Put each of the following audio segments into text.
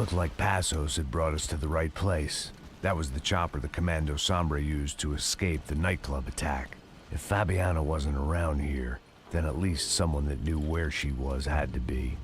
Looked like Passos had brought us to the right place. That was the chopper the Commando Sombra used to escape the nightclub attack. If Fabiana wasn't around here, then at least someone that knew where she was had to be.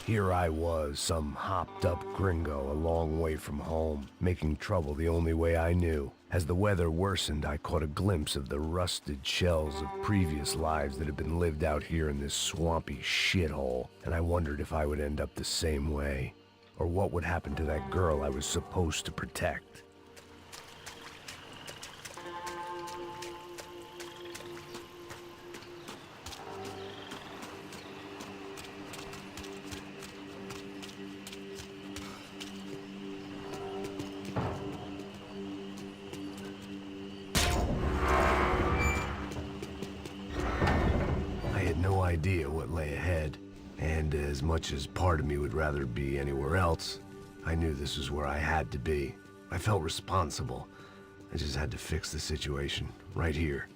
Here I was, some hopped-up gringo a long way from home, making trouble the only way I knew. As the weather worsened, I caught a glimpse of the rusted shells of previous lives that had been lived out here in this swampy shithole, and I wondered if I would end up the same way, or what would happen to that girl I was supposed to protect. Idea what lay ahead, and as much as part of me would rather be anywhere else, I knew this was where I had to be. I felt responsible. I just had to fix the situation right here.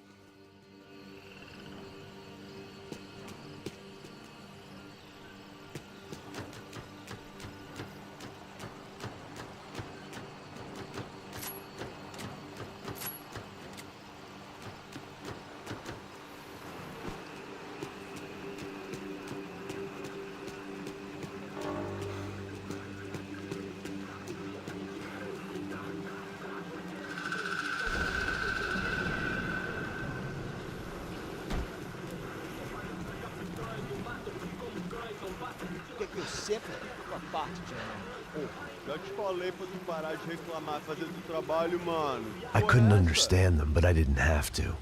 I couldn't understand them, but I didn't have to.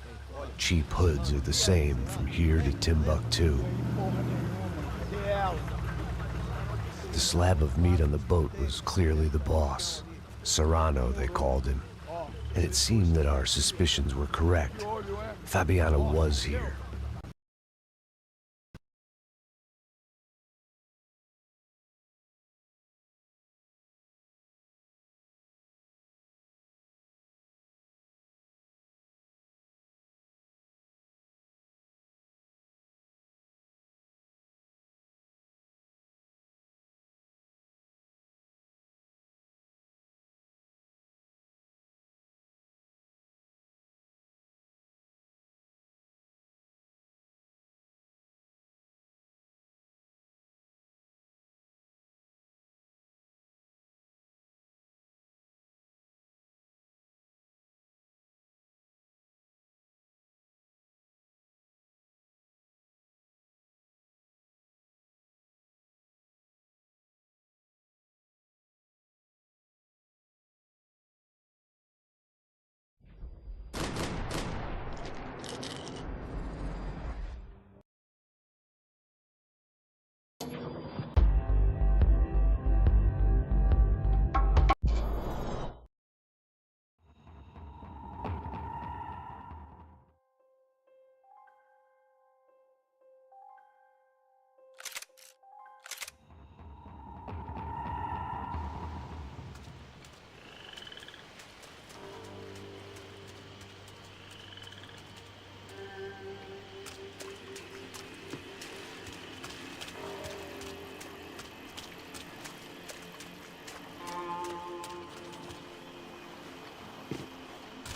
Cheap hoods are the same from here to Timbuktu. The slab of meat on the boat was clearly the boss. Serrano, they called him. And it seemed that our suspicions were correct. Fabiana was here.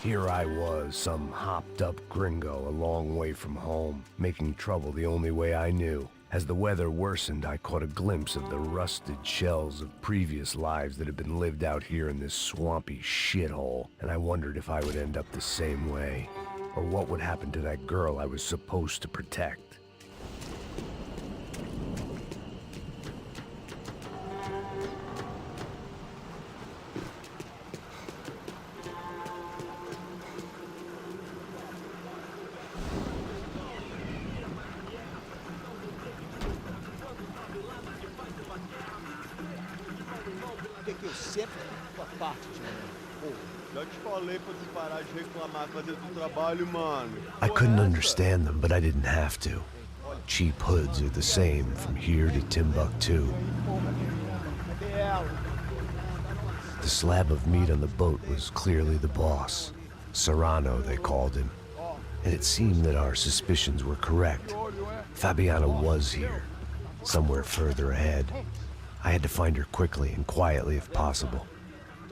Here I was, some hopped-up gringo a long way from home, making trouble the only way I knew. As the weather worsened, I caught a glimpse of the rusted shells of previous lives that had been lived out here in this swampy shithole, and I wondered if I would end up the same way, or what would happen to that girl I was supposed to protect. I couldn't understand them, but I didn't have to. Cheap hoods are the same from here to Timbuktu. The The slab of meat on the boat was clearly the boss. Serrano, they called him. And it seemed that our suspicions were correct. Fabiana was here, somewhere further ahead. I had to find her quickly and quietly if possible.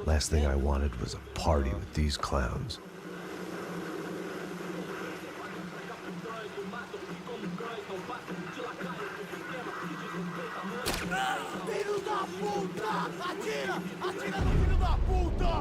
Last thing I wanted was a party with these clowns. Filho da puta! Atira! Atira no filho da puta!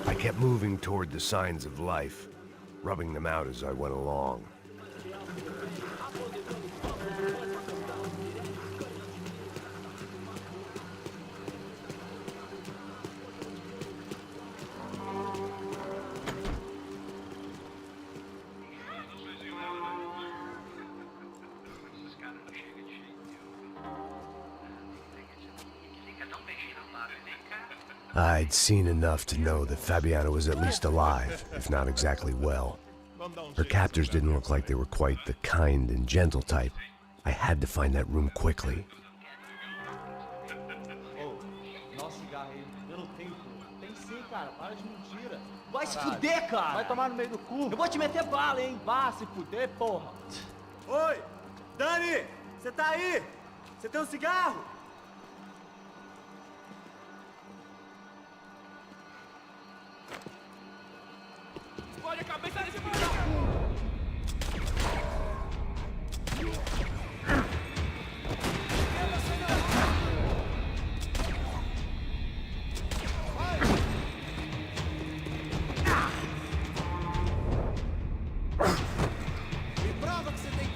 I kept moving toward the signs of life, rubbing them out as I went along. I'd seen enough to know that Fabiana was at least alive, if not exactly well. Her captors didn't look like they were quite the kind and gentle type. I had to find that room quickly. Nossa, cigarro aí, eu não tenho, pô. Tem sim, cara, para de mentira. Vai se fuder, cara! Vai tomar no meio do cu. Eu vou te meter bala, hein? Vá se fuder, porra. Oi! Dani! Você tá aí? Você tem um cigarro? Olha a cabeça desse filho da puta! Me prova que você tem que...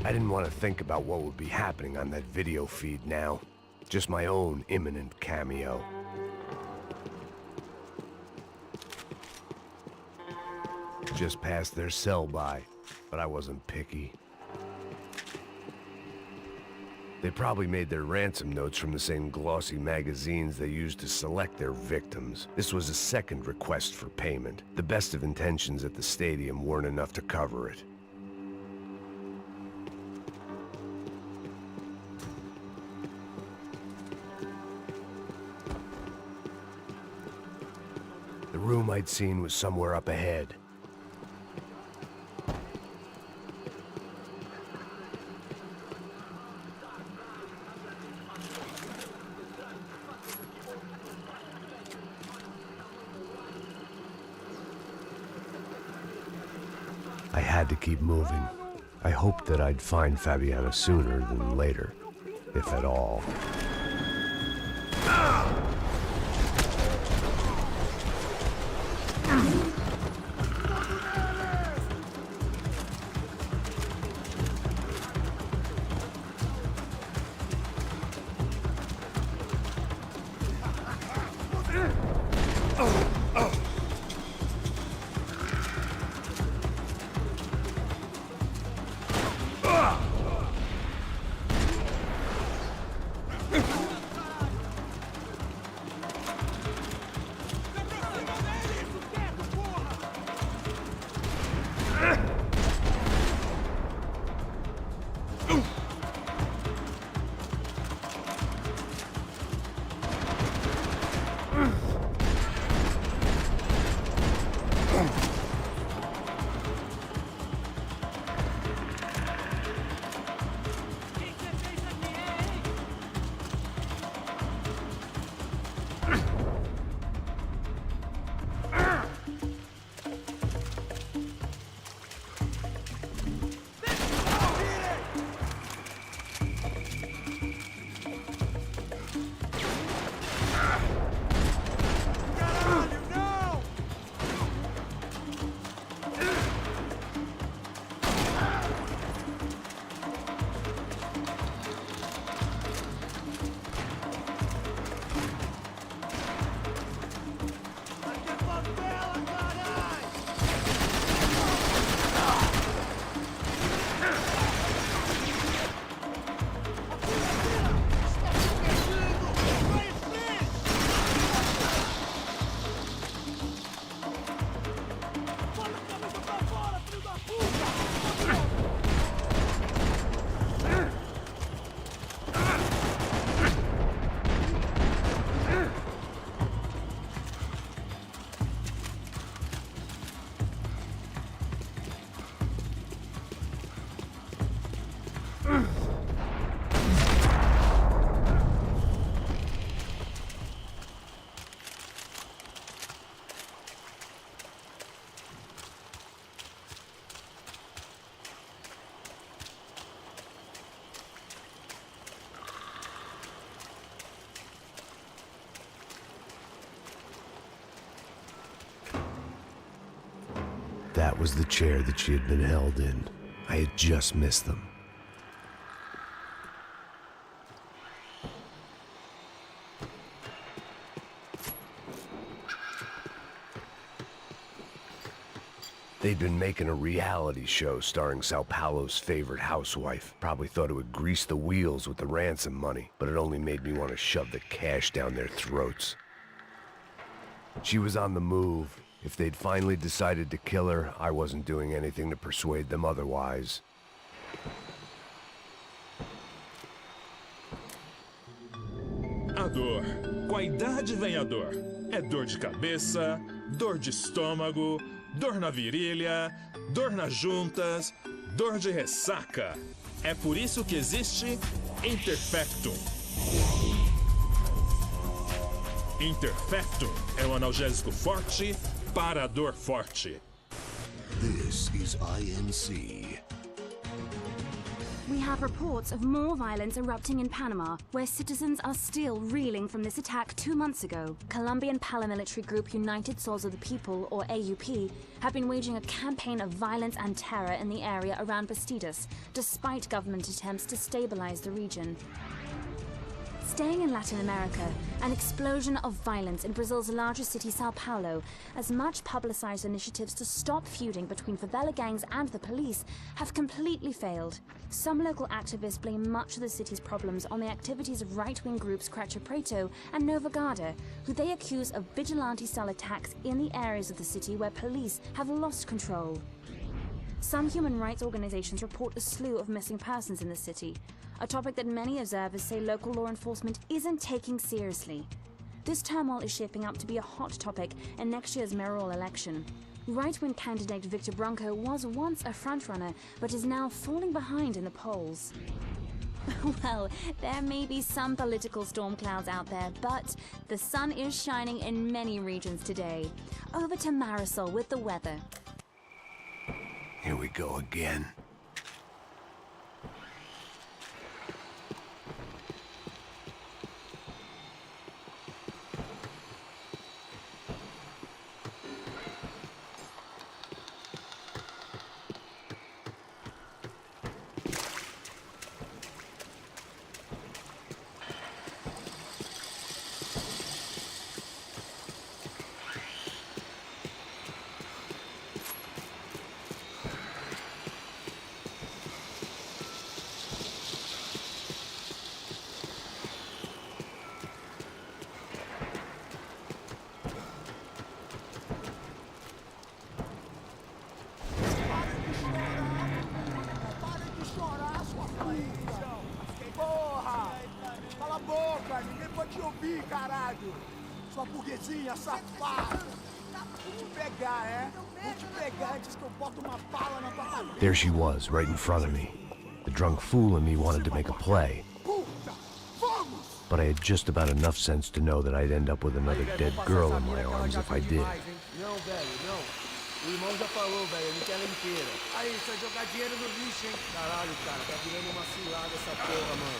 I didn't want to think about what would be happening on that video feed now. Just my own imminent cameo. Just passed their sell-by, but I wasn't picky. They probably made their ransom notes from the same glossy magazines they used to select their victims. This was a second request for payment. The best of intentions at the stadium weren't enough to cover it. The room I'd seen was somewhere up ahead. I had to keep moving. I hoped that I'd find Fabiana sooner than later, if at all. That was the chair that she had been held in. I had just missed them. They'd been making a reality show starring Sao Paulo's favorite housewife. Probably thought it would grease the wheels with the ransom money, but it only made me want to shove the cash down their throats. She was on the move. If they'd finally decided to kill her, I wasn't doing anything to persuade them otherwise. A dor. Com a idade vem a dor. É dor de cabeça, dor de estômago, dor na virilha, dor nas juntas, dor de ressaca. É por isso que existe Interfectum. Interfectum é um analgésico forte para a dor forte. This is INC. We have reports of more violence erupting in Panama, where citizens are still reeling from this attack 2 months ago. Colombian paramilitary group United Souls of the People, or AUP, have been waging a campaign of violence and terror in the area around Bastidas, despite government attempts to stabilize the region. Staying in Latin America, an explosion of violence in Brazil's largest city, Sao Paulo, as much publicized initiatives to stop feuding between favela gangs and the police have completely failed. Some local activists blame much of the city's problems on the activities of right-wing groups Creche Preto and Nova Garda, who they accuse of vigilante-style attacks in the areas of the city where police have lost control. Some human rights organizations report a slew of missing persons in the city, a topic that many observers say local law enforcement isn't taking seriously. This turmoil is shaping up to be a hot topic in next year's mayoral election. Right-wing candidate Victor Branco was once a frontrunner, but is now falling behind in the polls. Well, there may be some political storm clouds out there, but the sun is shining in many regions today. Over to Marisol with the weather. Here we go again. Cala a boca, ninguém pode te ouvir, caralho! Sua burguesinha safada! Vou te pegar, é? Vou te pegar antes que eu boto uma bala na tua cabeça! There she was, right in front of me. The drunk fool in me wanted to make a play. Puta! Vamos! But I had just about enough sense to know that I'd end up with another dead girl in my arms if I did. Não, velho, não. O irmão já falou, velho, ele quer ela inteira. Aí, você vai jogar dinheiro no lixo, hein? Caralho, cara, tá virando uma cilada essa porra, mano.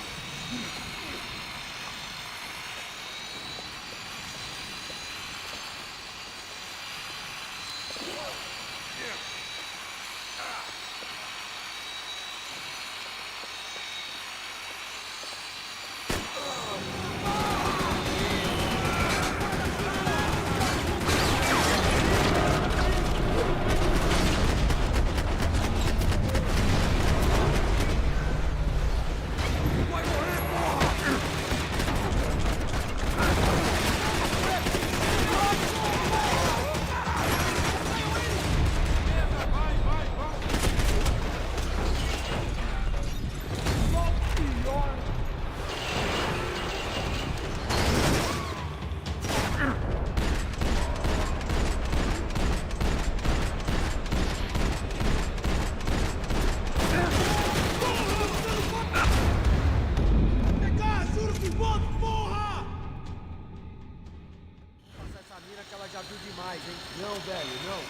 Não, velho, não.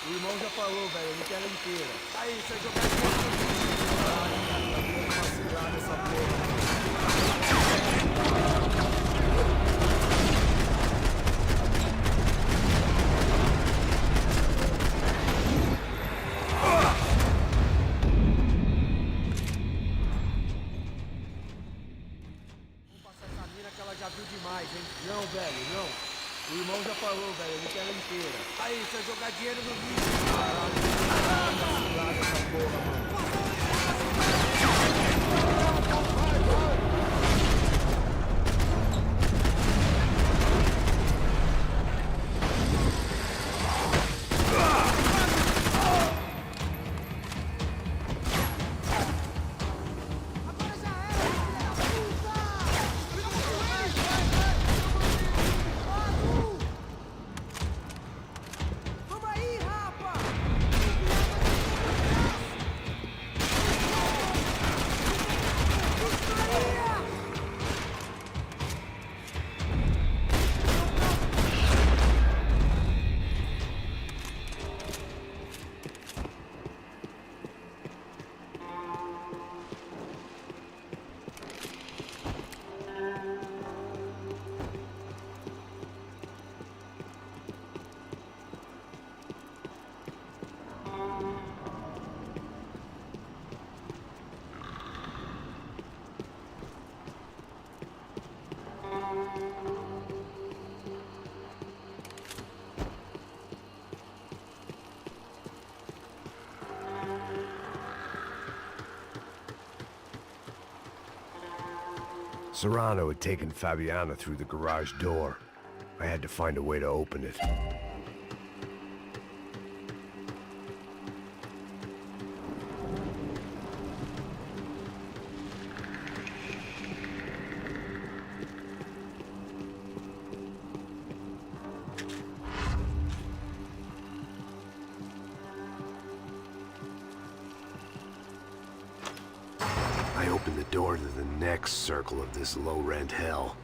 O irmão já falou, velho, ele quer ela inteira. Aí, você vai jogar dinheiro no lixo, hein? Caralho, cara, tá virando uma cilada essa porra. isso é jogar dinheiro no lixo. Vamos aí, rapa! Serrano had taken Fabiana through the garage door. I had to find a way to open it. I opened the door to the next circle of this low-rent hell.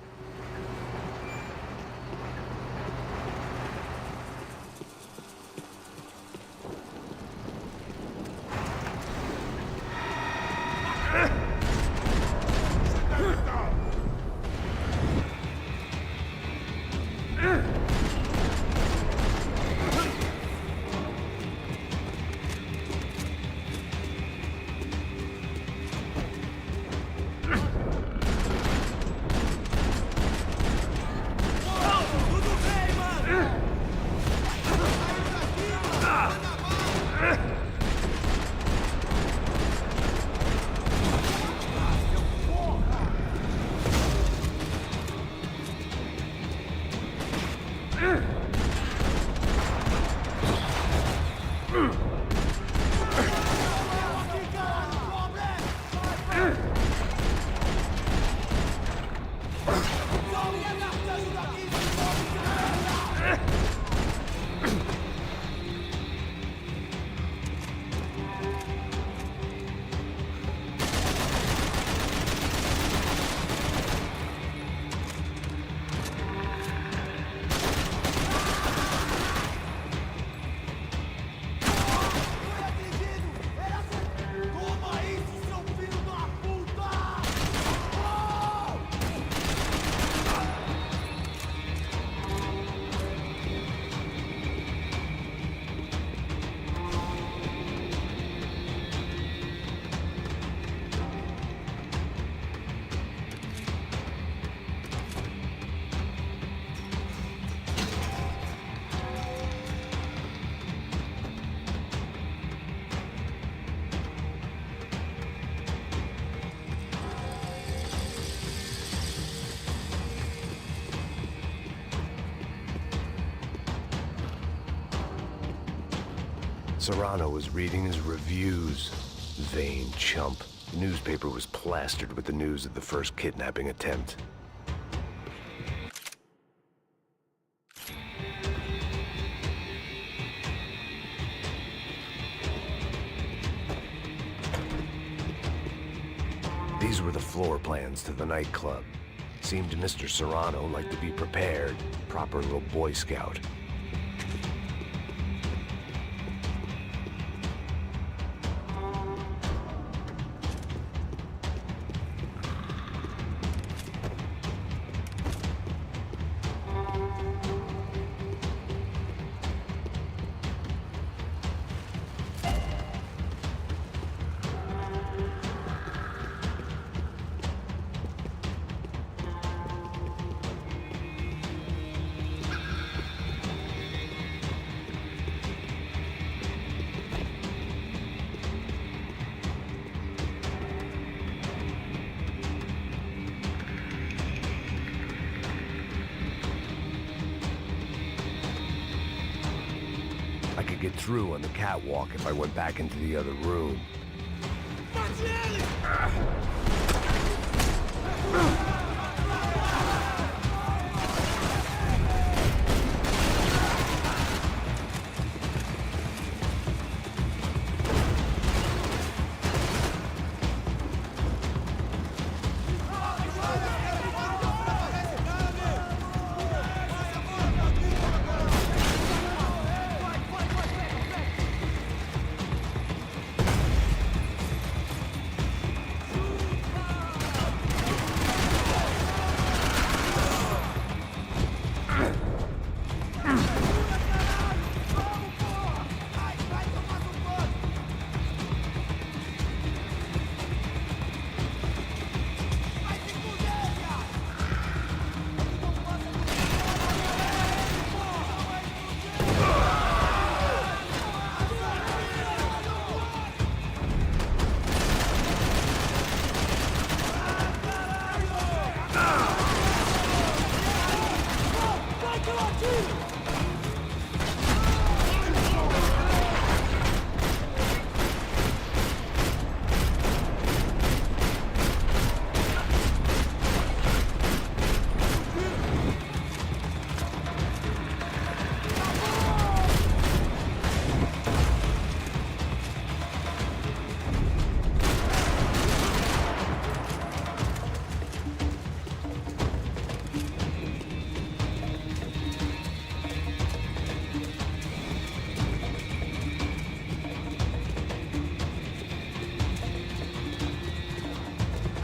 Serrano was reading his reviews. Vain chump. The newspaper was plastered with the news of the first kidnapping attempt. These were the floor plans to the nightclub. Seemed to Mr. Serrano like to be prepared. Proper little Boy Scout. get through on the catwalk if I went back into the other room.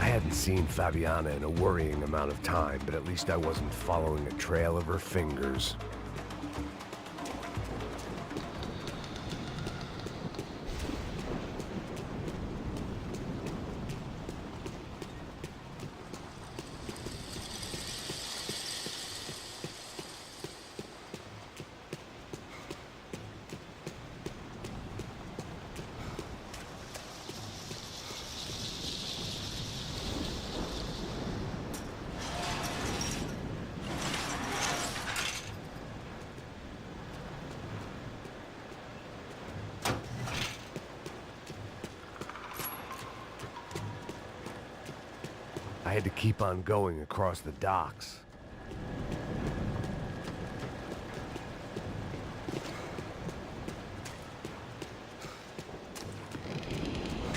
I hadn't seen Fabiana in a worrying amount of time, but at least I wasn't following a trail of her fingers. I had to keep on going across the docks.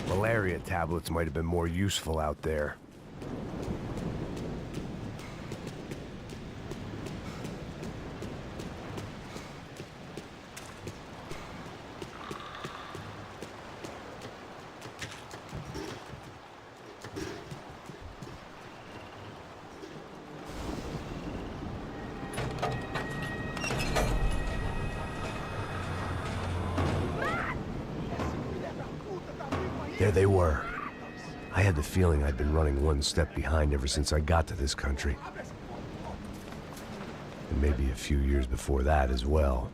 Malaria tablets might have been more useful out there. There they were. I had the feeling I'd been running one step behind ever since I got to this country. And maybe a few years before that as well.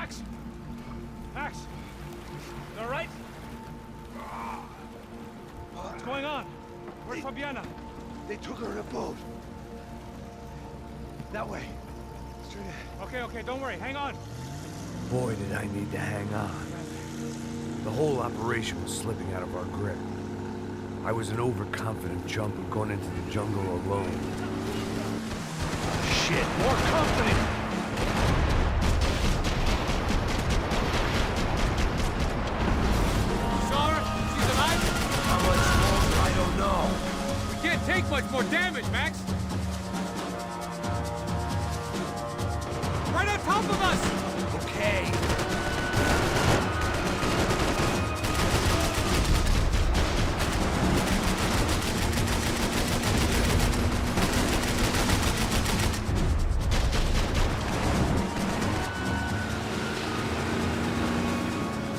Max? Max? You all right? What's going on? Where's Fabiana? They took her in a boat. That way. Straight ahead. Okay, don't worry. Hang on. Boy, did I need to hang on. The whole operation was slipping out of our grip. I was an overconfident chump who'd gone into the jungle alone. Shit, more confident! Take much more damage, Max! Right on top of us! Okay.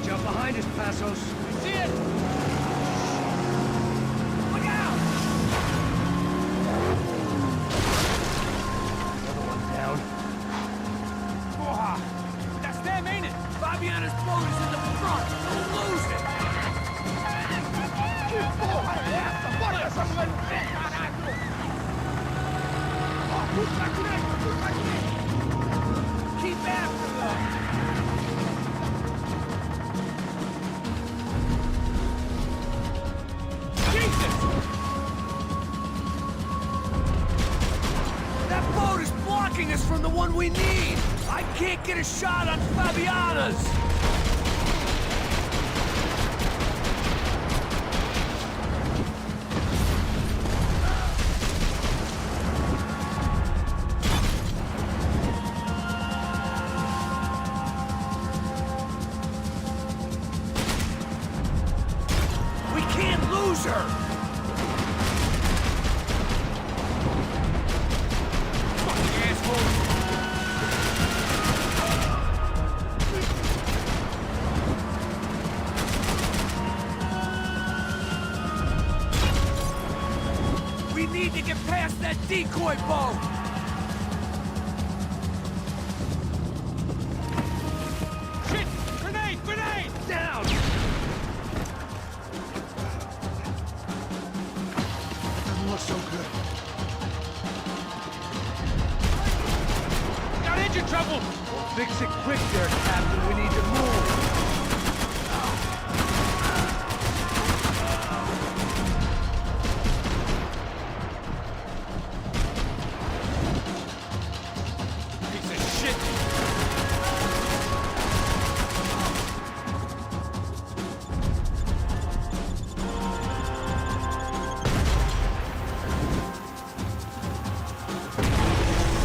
Jump behind us, Passos. See it! Fabiana's boat is in the front! Don't lose it! Que porra é essa? Bora essa mulher no pé, caralho! Ó, puxa pra direita! Keep after them! Jesus! we need! I can't get a shot on Fabiana's! We can't lose her! We need to get past that decoy boat! Shit! Grenade! Grenade! Down! Doesn't look so good. Got engine trouble! Fix it quick there, Captain. We need to move. Piece of shit!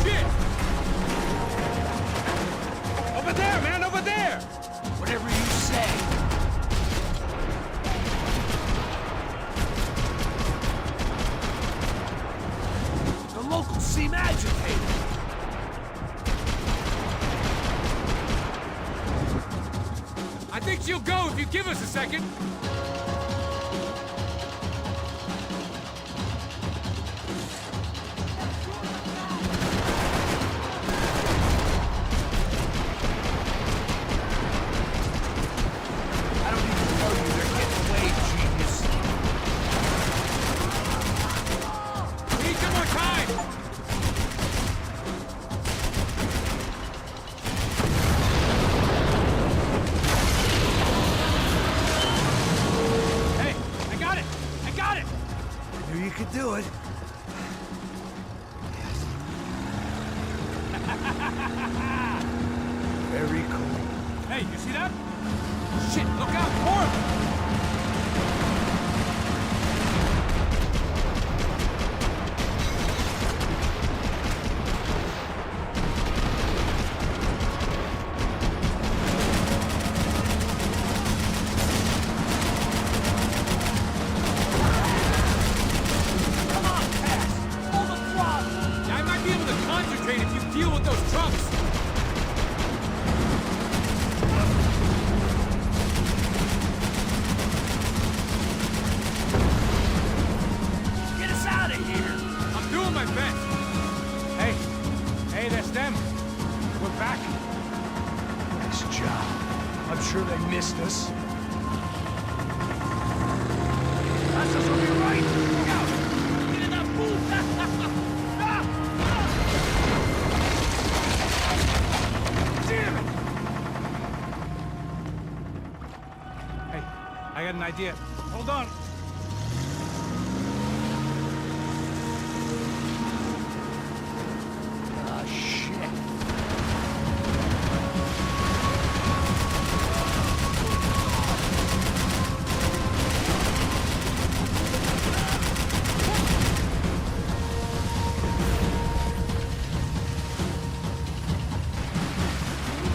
Shit! Over there, man! Over there! Whatever you say. The locals seem agitated. I think she'll go if you give us a second. I don't need to tell you they're getting away, genius. We need some more time! Hey, I got it! I got it! I knew you could do it. Very cool. Hey, you see that? Shit, look out! More of them! Come on, Cass! Pull the throttle! I might be able to concentrate if you deal with those trucks! Get us out of here! I'm doing my best! Hey! Hey, that's them! We're back! Nice job. I'm sure they missed us. That's us will be right! Look out! Get in that booth! Damn it! Hey, I got an idea. Hold on. Ah, shit.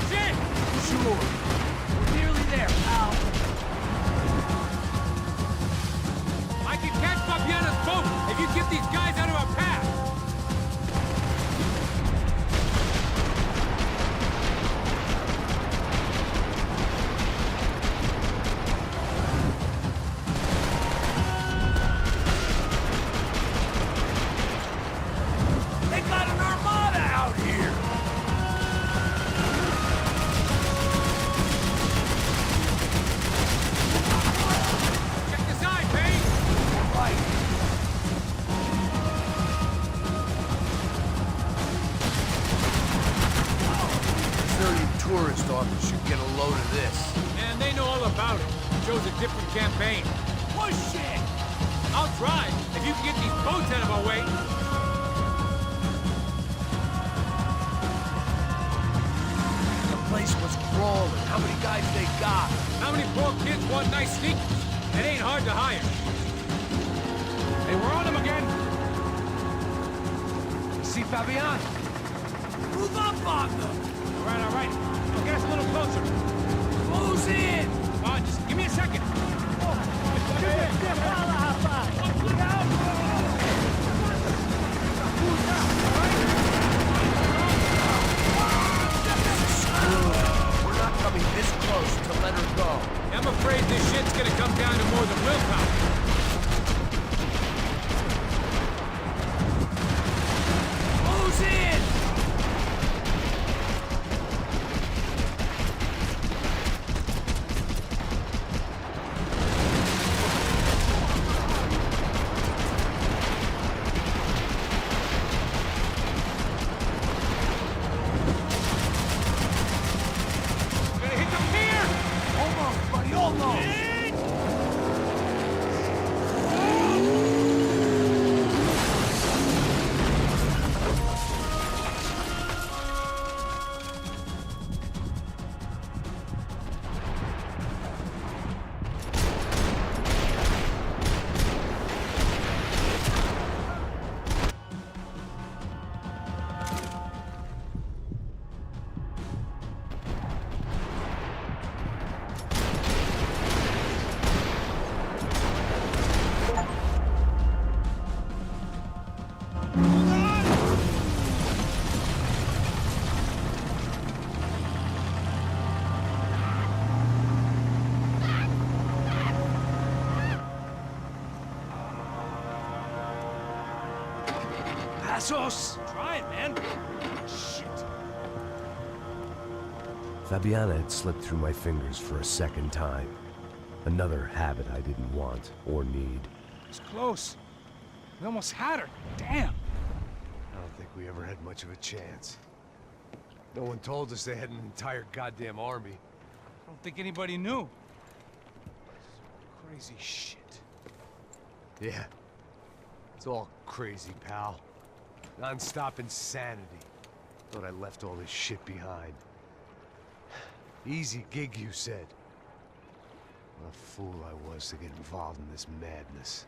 Shit! Sure. We're nearly there, pal. I can catch Fabiana's boat if you get these guys out of our path! They got an armada out here! Check this out, Payne! Right. Tourist office should get a load of this. And they know all about it. Shows a different campaign. Push it! I'll try, if you can get these boats out of our way. place was crawling. How many guys they got? How many poor kids want nice sneakers? It ain't hard to hire. Hey, we're on them again. See Fabian? Move up on them! All right. Now get us a little closer. Close in! Just give me a second. We're not coming this close to let her go. I'm afraid this shit's gonna come down to more than willpower. Close in! Gonna hit the pier! Almost, buddy, almost! Passos! Try it, man. Fabiana had slipped through my fingers for a second time. Another habit I didn't want or need. It's close. We almost had her. Damn. I don't think we ever had much of a chance. No one told us they had an entire goddamn army. I don't think anybody knew. Crazy shit. Yeah. It's all crazy, pal. Non-stop insanity. Thought I left all this shit behind. Easy gig, you said. What a fool I was to get involved in this madness.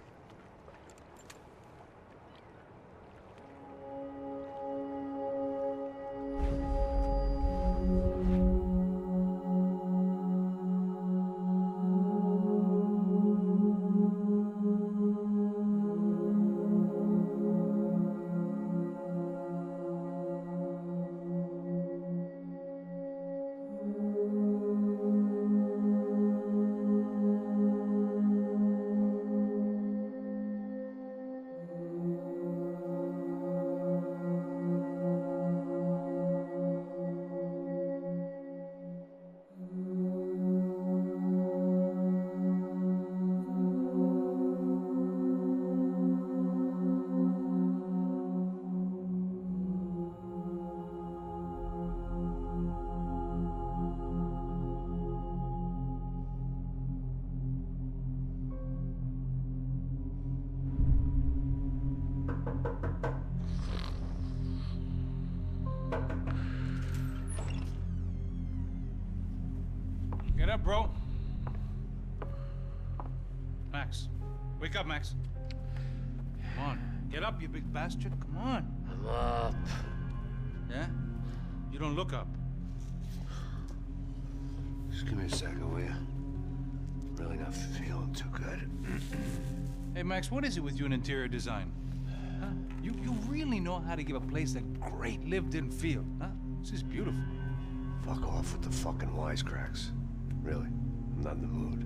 Get up, bro. Max. Wake up, Max. Come on. Get up, you big bastard. Come on. I'm up. Yeah? You don't look up. Just give me a second, will you? Really not feeling too good. Hey, Max, what is it with you and interior design? Huh? You really know how to give a place a great lived-in feel, huh? This is beautiful. Fuck off with the fucking wisecracks. Really, I'm not in the mood.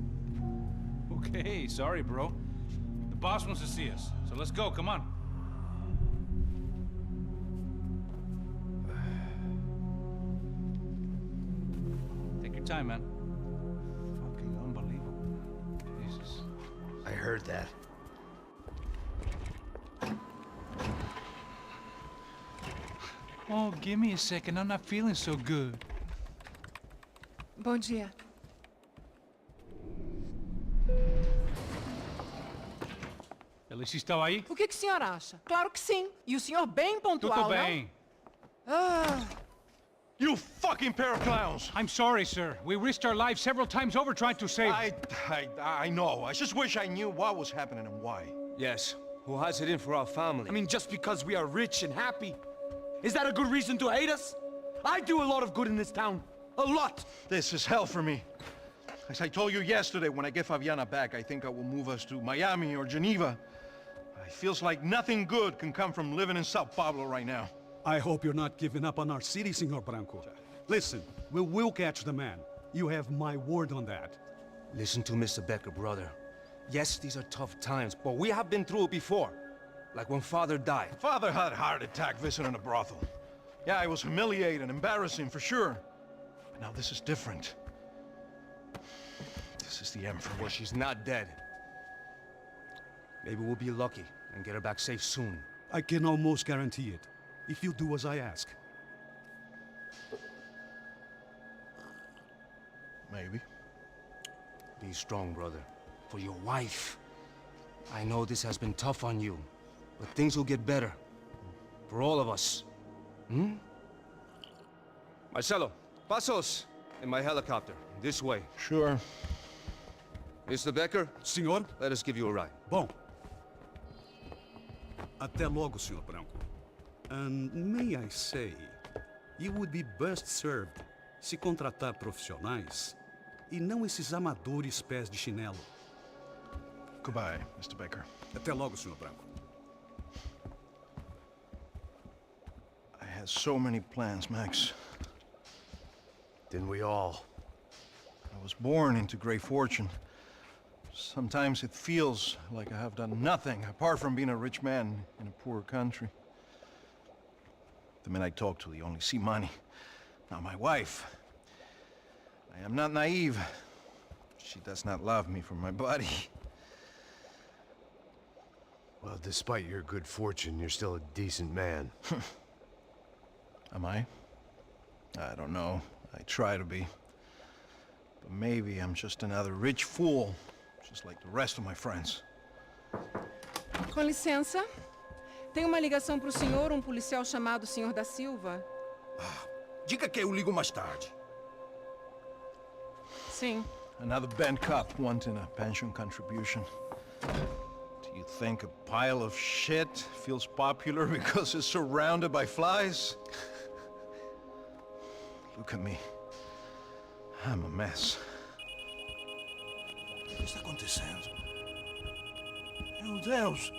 Okay, sorry, bro. The boss wants to see us, so let's go, come on. Take your time, man. Fucking unbelievable. Jesus. I heard that. Oh, give me a second. I'm not feeling so good. Bom dia. Alice estava aí? O que o senhor acha? Claro que sim. E o senhor bem pontual, Tudo bem. não? Ah, You fucking pair of clowns! I'm sorry, sir. We risked our lives several times over trying to save... I know. I just wish I knew what was happening and why. Yes. Who has it in for our family? I mean, just because we are rich and happy, is that a good reason to hate us? I do a lot of good in this town. A lot! This is hell for me. As I told you yesterday, when I get Fabiana back, I think I will move us to Miami or Geneva. It feels like nothing good can come from living in Sao Paulo right now. I hope you're not giving up on our city, Senor Branco. Listen, we will catch the man. You have my word on that. Listen to Mr. Becker, brother. Yes, these are tough times, but we have been through it before. Like when Father died. Father had a heart attack visiting a brothel. Yeah, it was humiliating, embarrassing, for sure. But now this is different. This is the end for me. Well, she's not dead. Maybe we'll be lucky and get her back safe soon. I can almost guarantee it, if you do as I ask. Maybe. Be strong, brother. For your wife. I know this has been tough on you, but things will get better. For all of us. Hmm? Marcelo, pasos in my helicopter. This way. Sure. Mr. Becker? Senhor? Let us give you a ride. Bom. Até logo, Senhor Branco. And may I say, you would be best served se contratar profissionais e não esses amadores pés de chinelo. Goodbye, Mr. Baker. Até logo, Senhor Branco. I had so many plans, Max. Didn't we all? I was born into great fortune. Sometimes it feels like I have done nothing apart from being a rich man in a poor country. The men I talk to, they only see money. Now my wife, I am not naive. She does not love me for my body. Well, despite your good fortune, you're still a decent man. Am I? I don't know. I try to be. But maybe I'm just another rich fool, just like the rest of my friends. Com licença. Tem uma ligação para o senhor, policial chamado Sr. da Silva. Diga que eu ligo mais tarde. Sim. Another bent cop wanting a pension contribution. Do you think a pile of shit feels popular because it's surrounded by flies? Look at me. I'm a mess. O que está acontecendo? Meu Deus!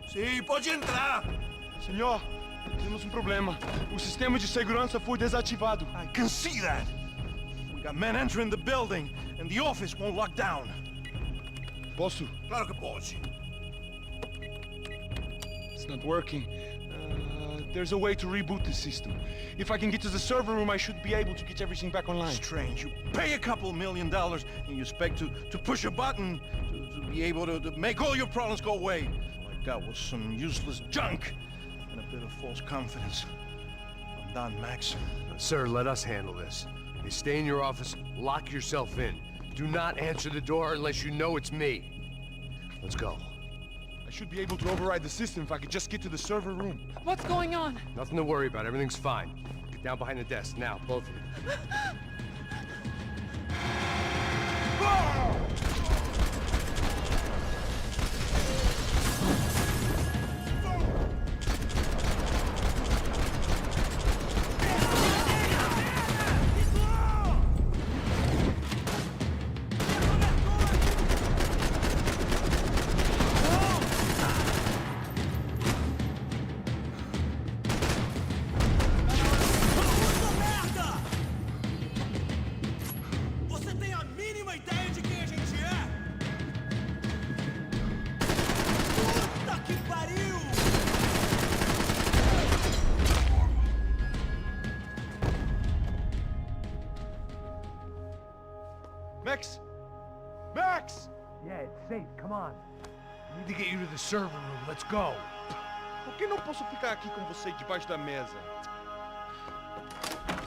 Sim, pode entrar! Senhor, temos problema. O sistema de segurança foi desativado. I can see that. We got men entering the building, and the office won't lock down. Posso? Claro que pode. It's not working. There's a way to reboot the system. If I can get to the server room, I should be able to get everything back online. Strange. You pay a couple $1 million, and you expect to push a button to be able to make all your problems go away. All I got was some useless junk and a bit of false confidence. I'm done, Max. Sir, let us handle this. You stay in your office, lock yourself in. Do not answer the door unless you know it's me. Let's go. I should be able to override the system if I could just get to the server room. What's going on? Nothing to worry about. Everything's fine. Get down behind the desk now, both of you. Max! Max! Yeah, it's safe. Come on. I need to get you to the server room. Let's go. Por que não posso ficar aqui com você debaixo da mesa?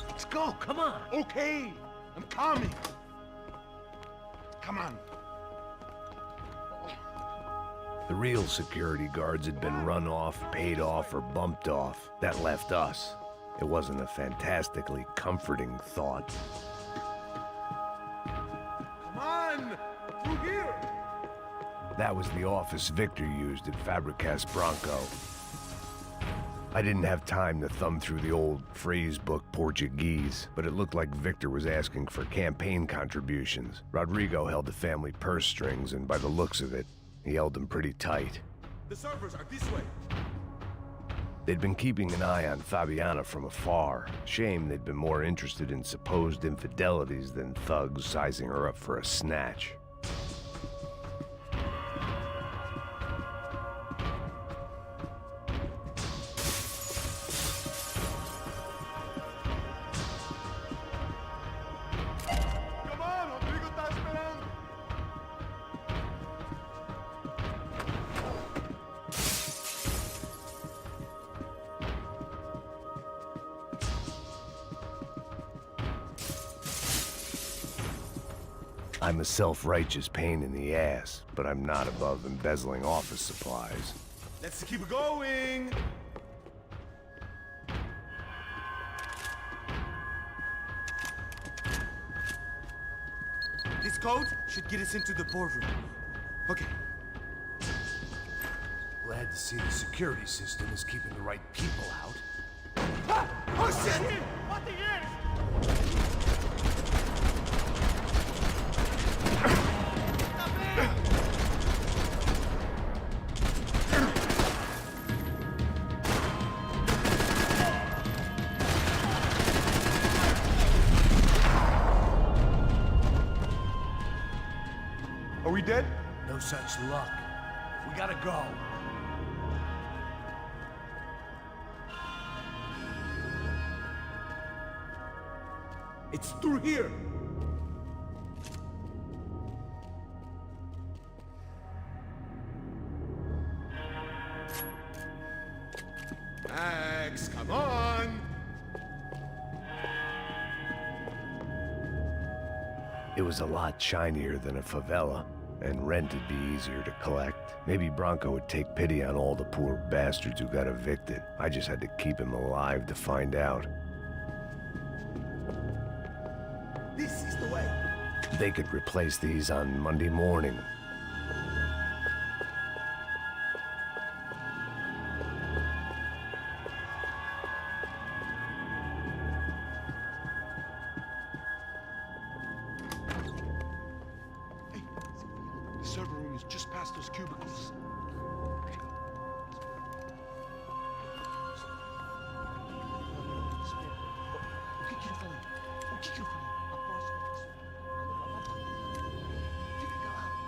Let's go. Come on. Okay, I'm coming. Come on. The real security guards had been run off, paid off, or bumped off. That left us. It wasn't a fantastically comforting thought. Come on! Through here! That was the office Victor used at Fabricas Bronco. I didn't have time to thumb through the old phrase book Portuguese, but it looked like Victor was asking for campaign contributions. Rodrigo held the family purse strings, and by the looks of it, he held them pretty tight. The servers are this way. They'd been keeping an eye on Fabiana from afar. Shame they'd been more interested in supposed infidelities than thugs sizing her up for a snatch. I'm a self-righteous pain in the ass, but I'm not above embezzling office supplies. Let's keep going! This code should get us into the boardroom. Okay. Glad to see the security system is keeping the right people out. Ah! Oh shit! What the heck? Are we dead? No such luck. We gotta go. It's through here. Max, come on! It was a lot shinier than a favela, and rent would be easier to collect. Maybe Bronco would take pity on all the poor bastards who got evicted. I just had to keep him alive to find out. This is the way. They could replace these on Monday morning. The server room is just past those cubicles. O que eu falei? O que eu falei? A próxima. Fica calado.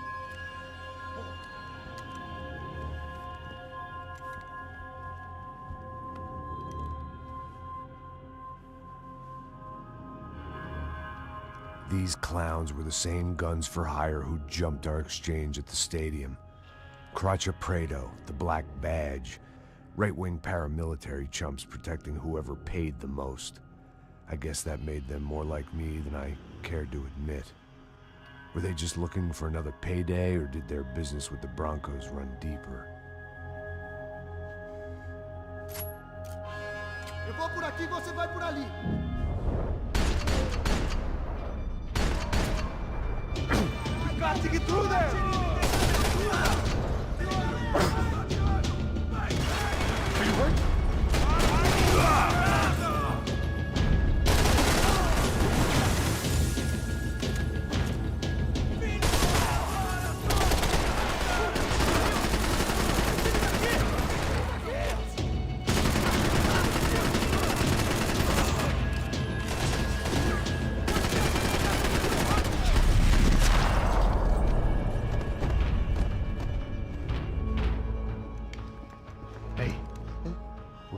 These clowns were the same guns for hire who jumped our exchange at the stadium. Crotcha Prado, the Black Badge, right-wing paramilitary chumps protecting whoever paid the most. I guess that made them more like me than I cared to admit. Were they just looking for another payday, or did their business with the Broncos run deeper? Eu vou por aqui, você vai por ali. We got to get through there! Are you hurt?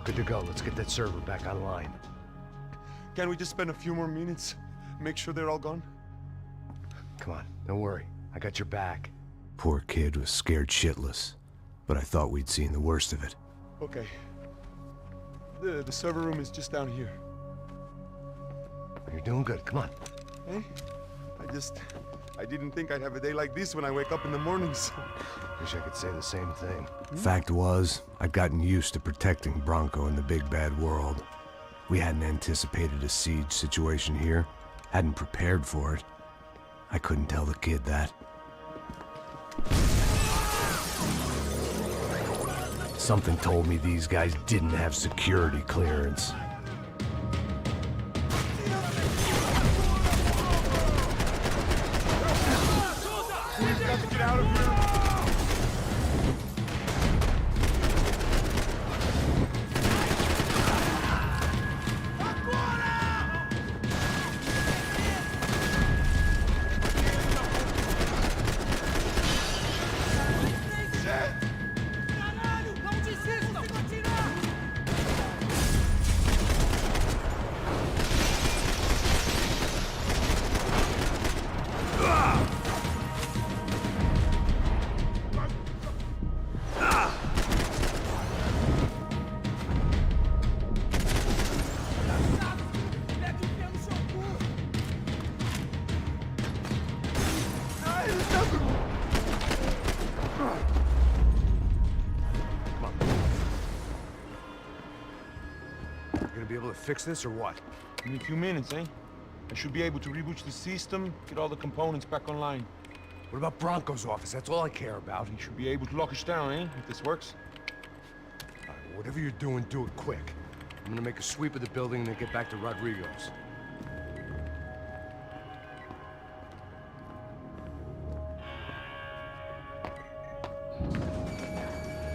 Good to go. Let's get that server back online. Can't we just spend a few more minutes? Make sure they're all gone? Come on, don't worry. I got your back. Poor kid was scared shitless, but I thought we'd seen the worst of it. Okay. The server room is just down here. You're doing good. Come on. Hey? I didn't think I'd have a day like this when I wake up in the mornings. Wish I could say the same thing. Fact was, I'd gotten used to protecting Bronco in the big bad world. We hadn't anticipated a siege situation here, hadn't prepared for it. I couldn't tell the kid that. Something told me these guys didn't have security clearance. We've got to get out of here. Be able to fix this or what? Give me a few minutes, eh? I should be able to reboot the system, get all the components back online. What about Bronco's office? That's all I care about. You should be able to lock us down, eh? If this works. All right, whatever you're doing, do it quick. I'm gonna make a sweep of the building and then get back to Rodrigo's.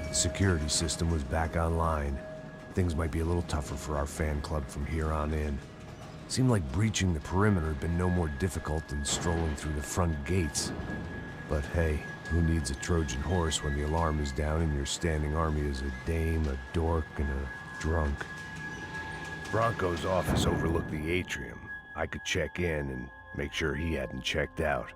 The security system was back online. Things might be a little tougher for our fan club from here on in. Seemed like breaching the perimeter had been no more difficult than strolling through the front gates. But hey, who needs a Trojan horse when the alarm is down and your standing army is a dame, a dork, and a drunk? Bronco's office overlooked the atrium. I could check in and make sure he hadn't checked out.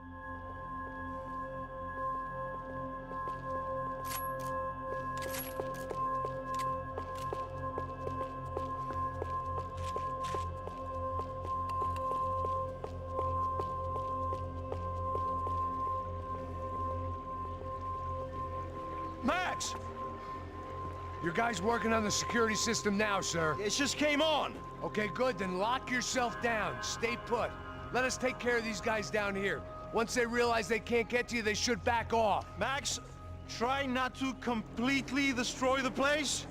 Max! Your guy's working on the security system now, sir. It just came on. Okay, good. Then lock yourself down. Stay put. Let us take care of these guys down here. Once they realize they can't get to you, they should back off. Max, try not to completely destroy the place.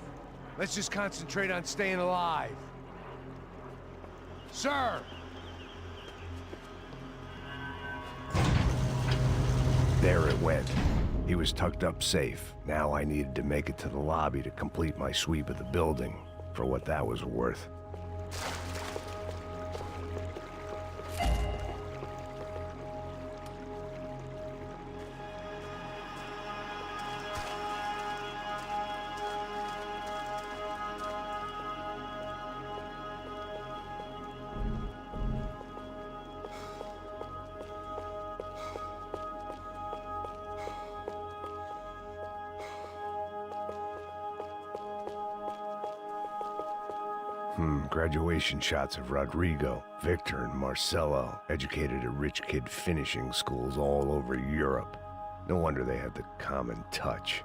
Let's just concentrate on staying alive. Sir! There it went. He was tucked up safe. Now I needed to make it to the lobby to complete my sweep of the building, for what that was worth. Graduation shots of Rodrigo, Victor, and Marcelo, educated at rich kid finishing schools all over Europe. No wonder they had the common touch.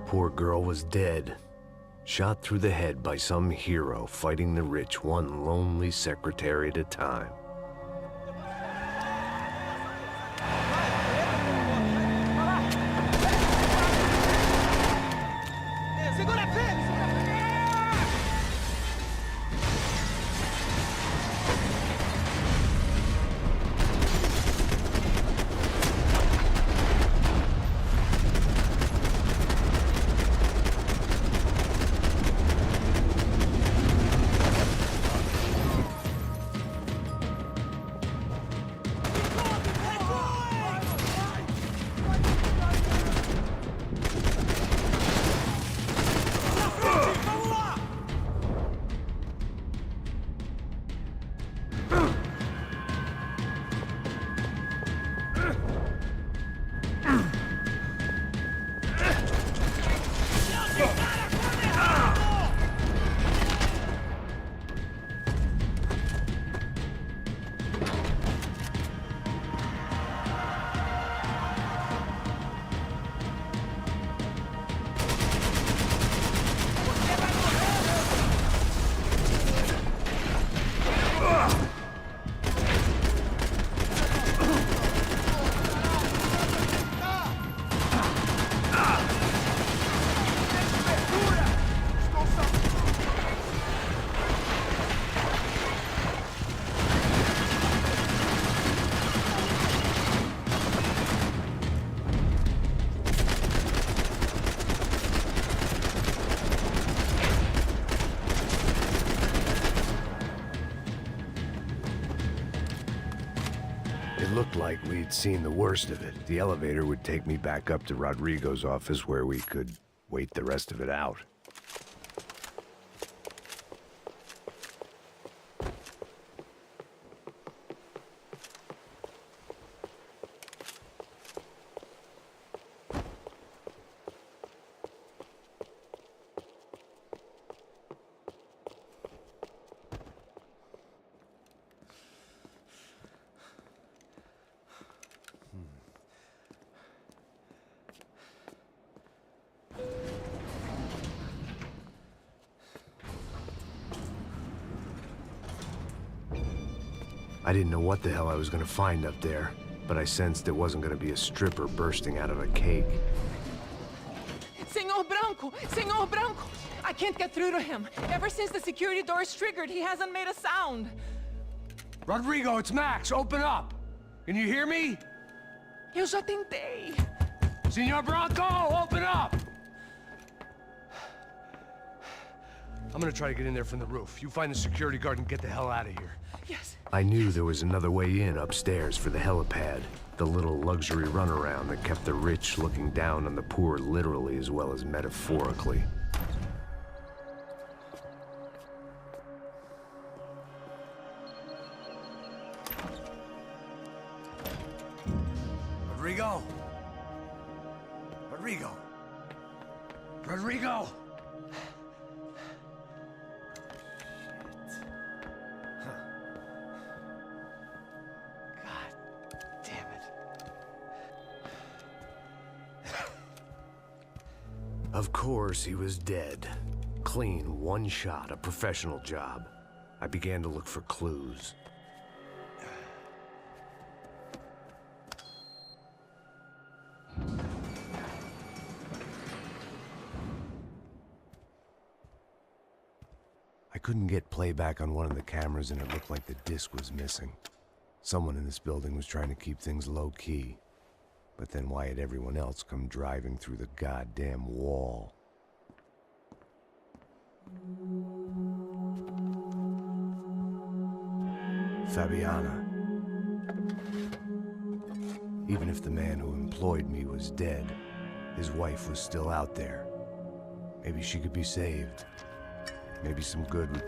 Poor girl was dead. Shot through the head by some hero fighting the rich one lonely secretary at a time. It looked like we'd seen the worst of it. The elevator would take me back up to Rodrigo's office where we could wait the rest of it out. I didn't know what the hell I was gonna find up there, but I sensed it wasn't gonna be a stripper bursting out of a cake. Senor Branco! Senor Branco! I can't get through to him. Ever since the security door is triggered, he hasn't made a sound. Rodrigo, it's Max. Open up. Can you hear me? Eu já tentei. Senor Branco, open up! I'm gonna try to get in there from the roof. You find the security guard and get the hell out of here. Yes. I knew there was another way in upstairs for the helipad, the little luxury runaround that kept the rich looking down on the poor literally as well as metaphorically. Rodrigo? Rodrigo? Rodrigo? Of course, he was dead. Clean, one shot, a professional job. I began to look for clues. I couldn't get playback on one of the cameras and it looked like the disc was missing. Someone in this building was trying to keep things low-key. But then why had everyone else come driving through the goddamn wall? Fabiana. Even if the man who employed me was dead, his wife was still out there. Maybe she could be saved. Maybe some good would...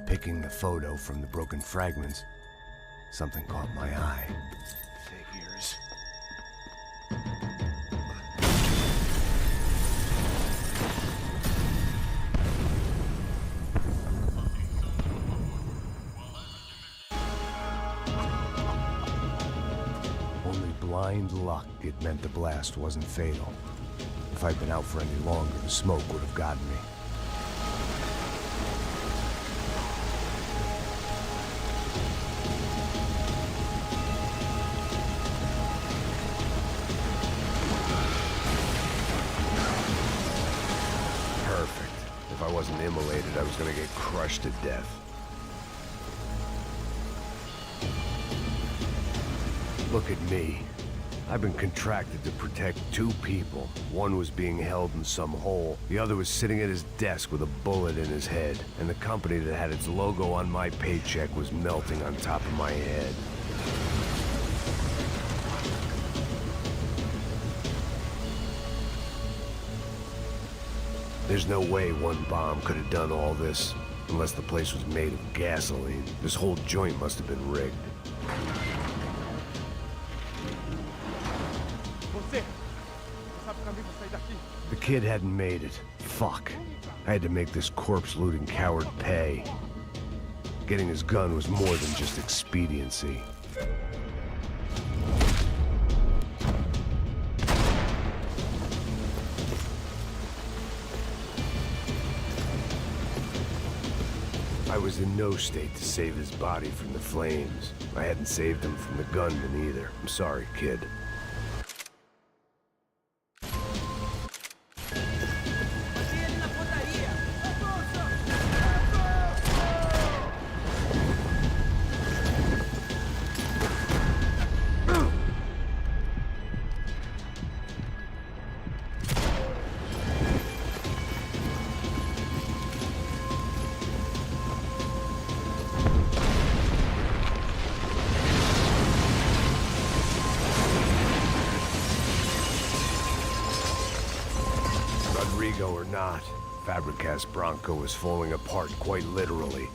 Picking the photo from the broken fragments, something caught my eye. Figures. Only blind luck it meant the blast wasn't fatal. If I'd been out for any longer, the smoke would have gotten me. If I wasn't immolated, I was gonna get crushed to death. Look at me. I've been contracted to protect two people. One was being held in some hole. The other was sitting at his desk with a bullet in his head. And the company that had its logo on my paycheck was melting on top of my head. There's no way one bomb could have done all this, unless the place was made of gasoline. This whole joint must have been rigged. The kid hadn't made it. Fuck. I had to make this corpse-looting coward pay. Getting his gun was more than just expediency. I was in no state to save his body from the flames. I hadn't saved him from the gunman either. I'm sorry, kid. Rodrigo or not, Fabricas Bronco was falling apart quite literally.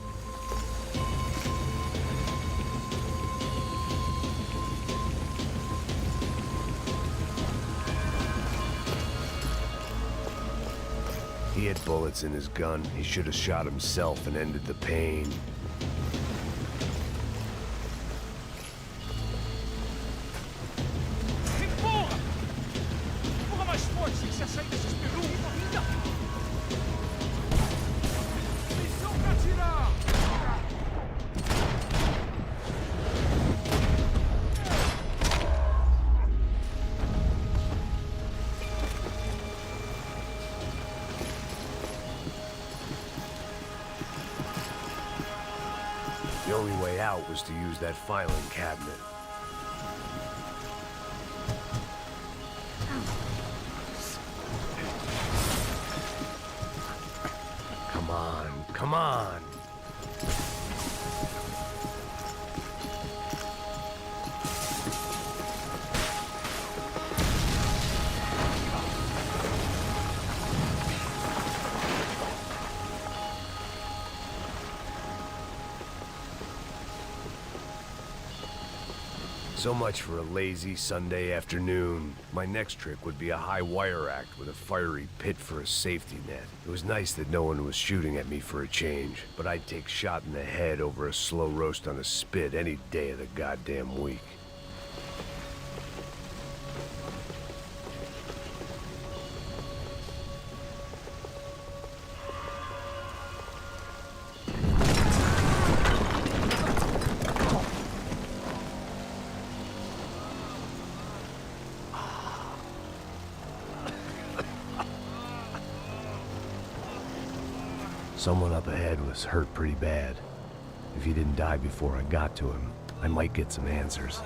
He had bullets in his gun. He should have shot himself and ended the pain. Empurra! Empurra mais forte, sem se sair desses perus! Ainda! Missão pra atirar! The only way out was to use that filing cabinet. Come on, come on! So much for a lazy Sunday afternoon. My next trick would be a high wire act with a fiery pit for a safety net. It was nice that no one was shooting at me for a change, but I'd take shot in the head over a slow roast on a spit any day of the goddamn week. Someone up ahead was hurt pretty bad. If he didn't die before I got to him, I might get some answers.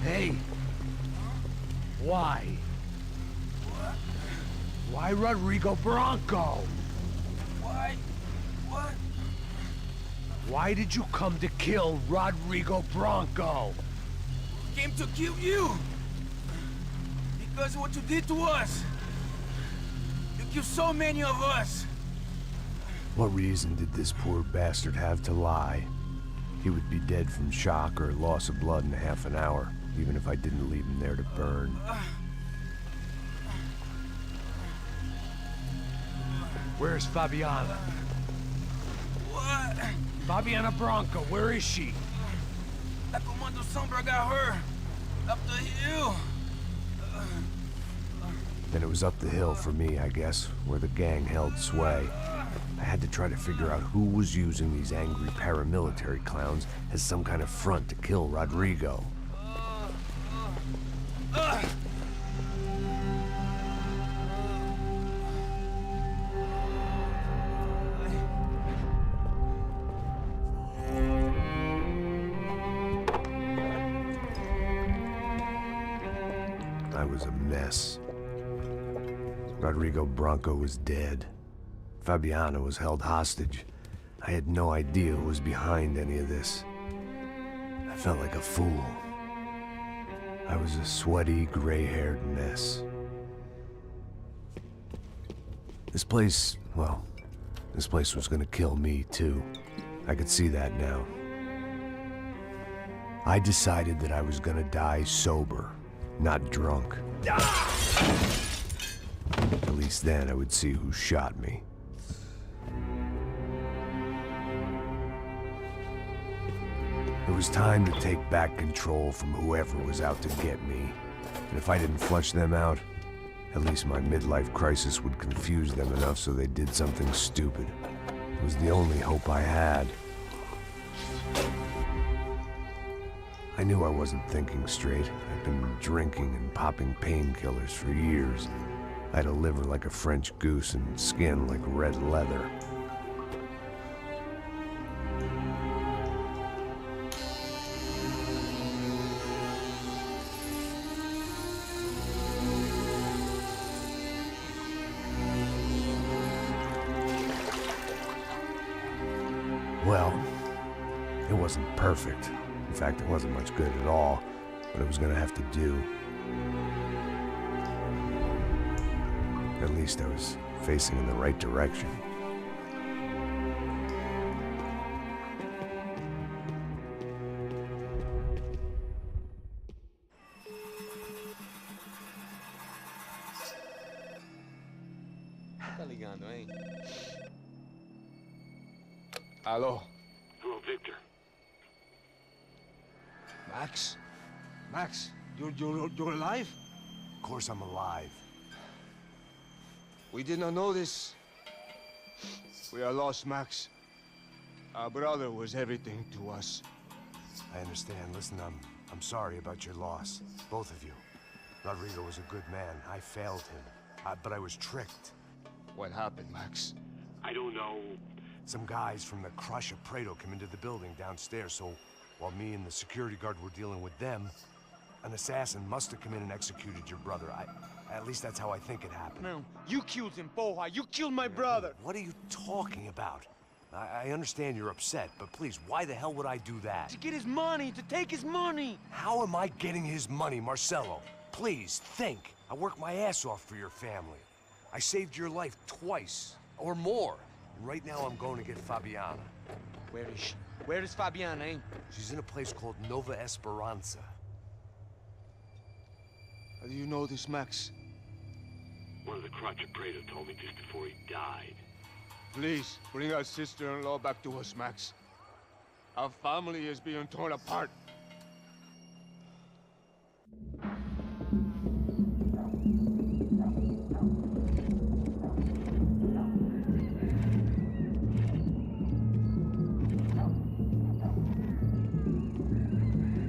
Hey! Why? Why Rodrigo Bronco? Why? What? Why did you come to kill Rodrigo Bronco? Came to kill you! Because of what you did to us! You killed so many of us! What reason did this poor bastard have to lie? He would be dead from shock or loss of blood in half an hour, even if I didn't leave him there to burn. Where's Fabiana? What? Fabiana Bronco, where is she? La Comando Sombra got her. Up the hill. Then it was up the hill for me, I guess, where the gang held sway. I had to try to figure out who was using these angry paramilitary clowns as some kind of front to kill Rodrigo. I was a mess. Rodrigo Bronco was dead. Fabiana was held hostage. I had no idea who was behind any of this. I felt like a fool. I was a sweaty, gray-haired mess. This place, well, this place was gonna kill me, too. I could see that now. I decided that I was gonna die sober, not drunk. At least then I would see who shot me. It was time to take back control from whoever was out to get me. And if I didn't flush them out, at least my midlife crisis would confuse them enough so they did something stupid. It was the only hope I had. I knew I wasn't thinking straight. I'd been drinking and popping painkillers for years. I had a liver like a French goose and skin like red leather. It wasn't perfect. In fact, it wasn't much good at all, but it was gonna have to do. At least I was facing in the right direction. Tá ligando, hein? Alô? Hello, Victor. Max? Max, you're alive? Of course I'm alive. We did not know this. We are lost, Max. Our brother was everything to us. I understand. Listen, I'm sorry about your loss. Both of you. Rodrigo was a good man. I failed him. But I was tricked. What happened, Max? I don't know. Some guys from the Crush of Prado came into the building downstairs, so while me and the security guard were dealing with them, an assassin must have come in and executed your brother. At least that's how I think it happened. No, you killed him, Porra. You killed my brother. What are you talking about? I understand you're upset, but please, why the hell would I do that? To get his money, to take his money. How am I getting his money, Marcelo? Please, think. I worked my ass off for your family. I saved your life twice, or more. And right now I'm going to get Fabiana. Where is she? Where is Fabiana, eh? She's in a place called Nova Esperanza. How do you know this, Max? One of the Crotch of Prado told me just before he died. Please, bring our sister-in-law back to us, Max. Our family is being torn apart.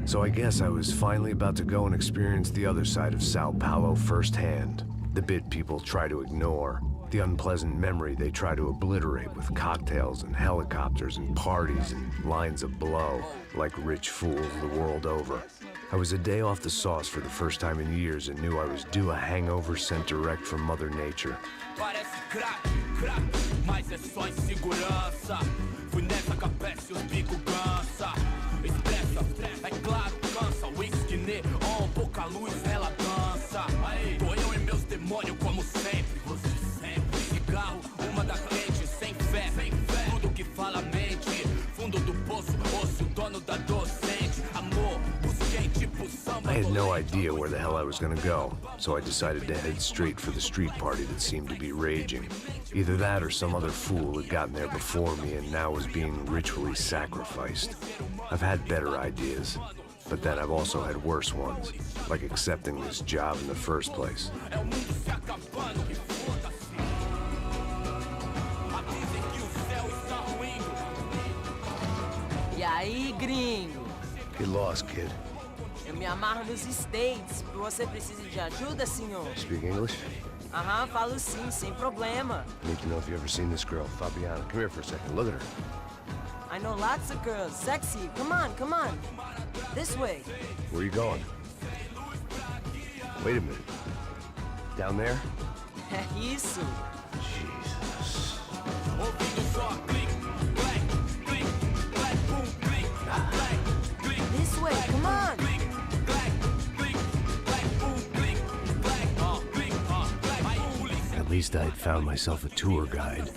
So I guess I was finally about to go and experience the other side of Sao Paulo firsthand. The bit people try to ignore. The unpleasant memory they try to obliterate with cocktails and helicopters and parties and lines of blow, like rich fools the world over. I was a day off the sauce for the first time in years and knew I was due a hangover sent direct from Mother Nature. Parece crack, mas é só insegurança. Fui nessa capete, os bico cansa. Estressa, é claro, cansa. Whisky, neon, pouca luz, ela dança. Tô eu e meus demônios como sempre. Você sempre. Cigarro, uma da frente, sem fé. Tudo que fala mente. Fundo do poço, osso, dono da docente. Amor, busquei tipo samba. I had no idea where the hell I was gonna go, so I decided to head straight for the street party that seemed to be raging. Either that or some other fool had gotten there before me and now was being ritually sacrificed. I've had better ideas, but then I've also had worse ones, like accepting this job in the first place. E aí, gringo? Get lost, kid. Eu me amarro nos States. Você precisa de ajuda, senhor? Speak English? Aham, falo sim, sem problema. I need to know if you've ever seen this girl, Fabiana. Come here for a second. Look at her. I know lots of girls. Sexy. Come on, come on. This way. Where are you going? Wait a minute. Down there? Isso. Jesus. This way, come on. At least I'd found myself a tour guide.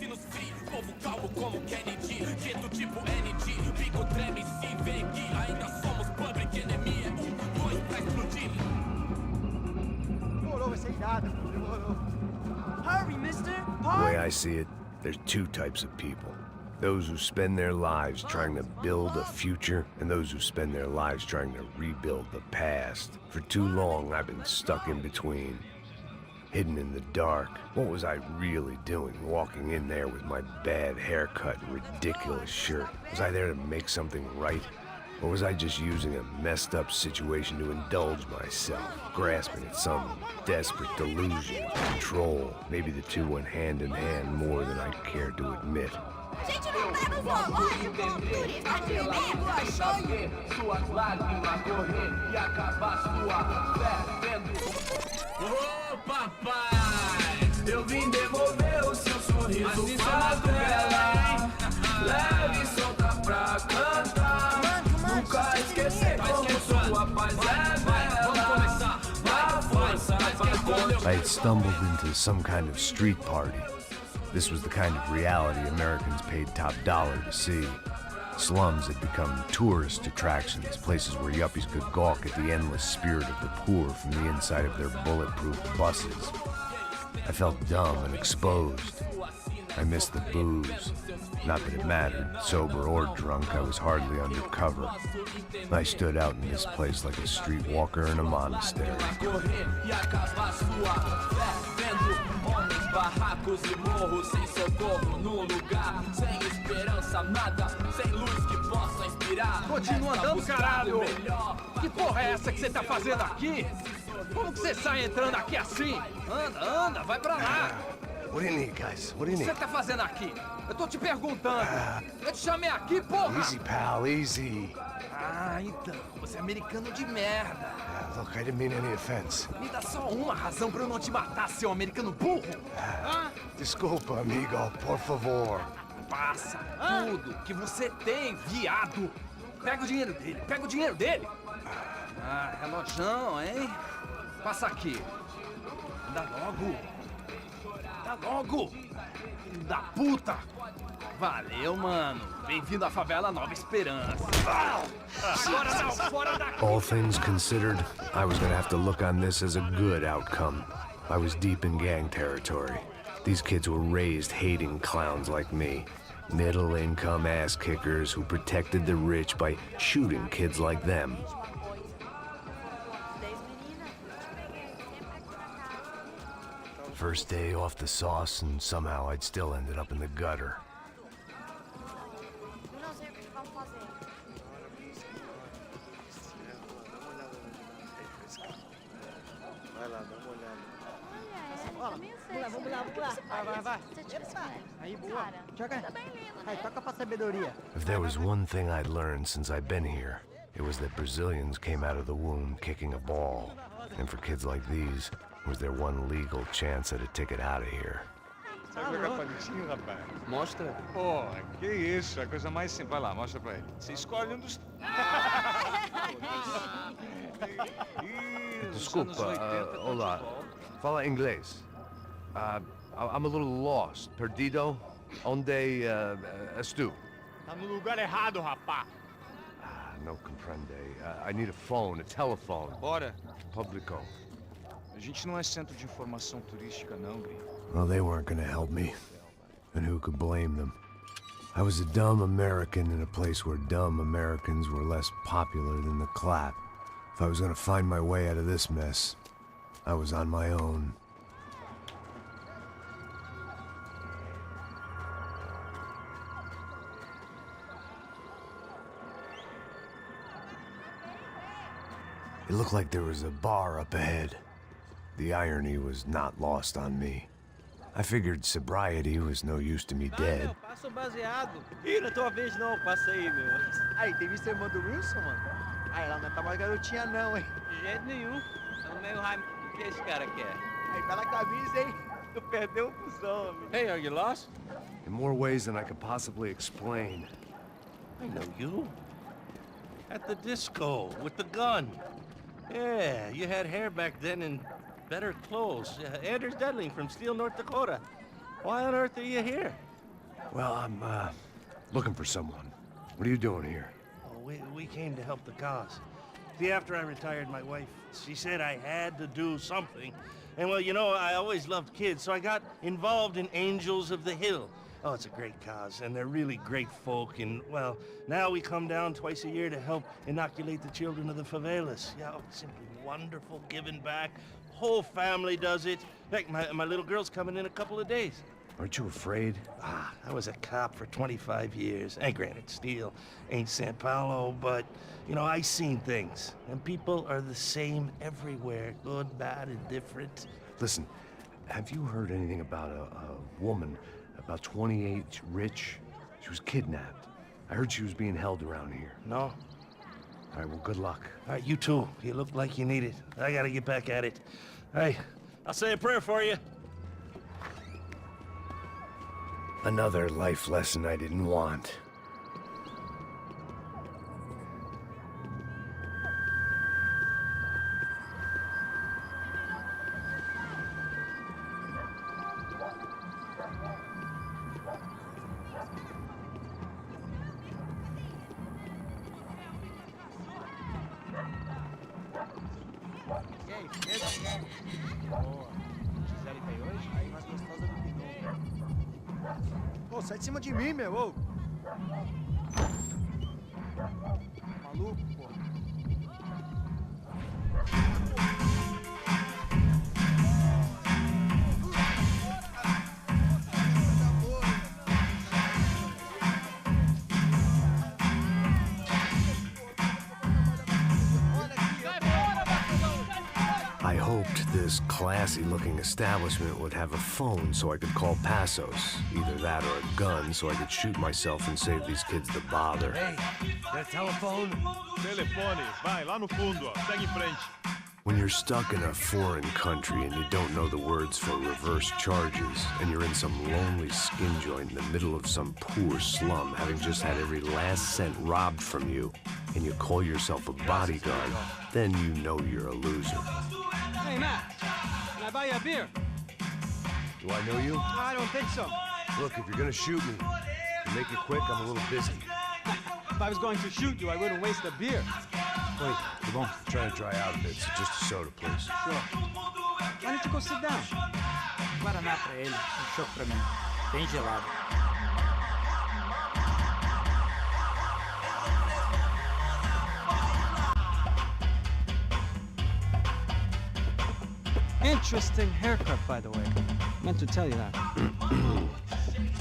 Hurry, mister. The way I see it, there's two types of people. Those who spend their lives trying to build a future, and those who spend their lives trying to rebuild the past. For too long, I've been stuck in between. Hidden in the dark. What was I really doing, walking in there with my bad haircut and ridiculous shirt? Was I there to make something right? Or was I just using a messed up situation to indulge myself, grasping at some desperate delusion of control? Maybe the two went hand in hand more than I cared to admit. Gente, não pega o olha como turista de nego, achou? Suas lágrimas correr e acabar sua fé vendo. Ô papai, eu vim devolver o seu sorriso pra tela. Leve e solta pra cantar. I had stumbled into some kind of street party. This was the kind of reality Americans paid top dollar to see. Slums had become tourist attractions, places where yuppies could gawk at the endless spirit of the poor from the inside of their bulletproof buses. I felt dumb and exposed. I missed the booze. Not that it mattered. Sober or drunk, I was hardly undercover. I stood out in this place like a streetwalker in a monastery. Continua andando, caralho! Que porra é essa que você tá fazendo aqui? Como que você sai entrando aqui assim? Anda, anda, vai pra lá! What do you need, guys? What do you O que need? você tá fazendo aqui? Eu tô te perguntando. Eu te chamei aqui, porra! Easy, pal, easy. Ah, então. Você é americano de merda. Look, I didn't mean any offense. Me dá só uma razão pra eu não te matar, seu americano burro. Desculpa, amigo, por favor. Passa tudo que você tem, viado. Pega o dinheiro dele, pega o dinheiro dele. Ah, relojão, hein? Passa aqui. Dá logo. Dá logo. Filho da puta. Valeu, mano. Bem-vindo à favela Nova Esperança. Agora não, fora daqui. All things considered, I was gonna have to look on this as a good outcome. I was deep in gang territory. These kids were raised hating clowns like me. Middle-income ass-kickers who protected the rich by shooting kids like them. First day off the sauce, and somehow I'd still ended up in the gutter. Vamos lá. Vai. Aí, boa. Joga. Aí, toca pra sabedoria. If there was one thing I'd learned since I'd been here, it was that Brazilians came out of the womb kicking a ball. And for kids like these, it was their one legal chance at a ticket out of here. Sabe jogar palitinho, rapaz? Mostra. Pô, que isso, é a coisa mais simples. Vai lá, mostra pra ele. Você escolhe um dos... Desculpa, olá. Fala inglês. I'm a little lost. Perdido? Onde estou? Tá no lugar errado, rapá. No comprende. I need a phone, a telephone. Bora. Publico. A gente não é centro de informação turística, não, gringo. Well, they weren't gonna help me. And who could blame them? I was a dumb American in a place where dumb Americans were less popular than the clap. If I was gonna find my way out of this mess, I was on my own. It looked like there was a bar up ahead. The irony was not lost on me. I figured sobriety was no use to me dead. Passa o baseado. Ih, não é tua vez não, passa aí, meu. Aí, tem visto a irmã do Wilson, mano? Aí, ela não tá mais garotinha não, hein? De jeito nenhum. Tá meio raiva. O que esse cara quer? Aí, bela camisa, hein? Tu perdeu o fusão, amigo. Hey, are you lost? In more ways than I could possibly explain. I know you. At the disco, with the gun. Yeah, you had hair back then and better clothes. Anders Dedling from Steele, North Dakota. Why on earth are you here? Well, I'm, looking for someone. What are you doing here? Oh, we came to help the cause. See, after I retired, my wife, she said I had to do something. And, well, you know, I always loved kids, so I got involved in Angels of the Hill. Oh, it's a great cause, and they're really great folk, and, well, now we come down twice a year to help inoculate the children of the favelas. Yeah, oh, it's simply wonderful, giving back. Whole family does it. In fact, my little girl's coming in a couple of days. Aren't you afraid? I was a cop for 25 years. And granted, Steele ain't San Paulo, but, you know, I seen things. And people are the same everywhere, good, bad, and different. Listen, have you heard anything about a woman, about 28, rich? She was kidnapped. I heard she was being held around here. No? All right, well, good luck. All right, you too. You look like you need it. I gotta get back at it. Hey, I'll say a prayer for you. Another life lesson I didn't want. Boa. Gisele tá aí hoje? Aí mais gostosa do que nunca. Ô, sai de cima de mim, meu, ô. Maluco, pô. I hoped this classy-looking establishment would have a phone so I could call Passos. Either that or a gun so I could shoot myself and save these kids the bother. Hey, got a telephone? Telefone, vai, lá no fundo, ó. Segue em frente. When you're stuck in a foreign country and you don't know the words for reverse charges, and you're in some lonely skin joint in the middle of some poor slum, having just had every last cent robbed from you, and you call yourself a bodyguard, then you know you're a loser. Hey, Matt, can I buy you a beer? Do I know you? I don't think so. Look, if you're gonna shoot me, to make it quick, I'm a little busy. If I was going to shoot you, I wouldn't waste a beer. Wait, come on. I'm trying to dry out a bit, so just a soda, please. Sure. Why don't you go sit down? Guaraná pra ele, choco pra mim. Bem gelado. Interesting haircut, by the way. Meant to tell you that.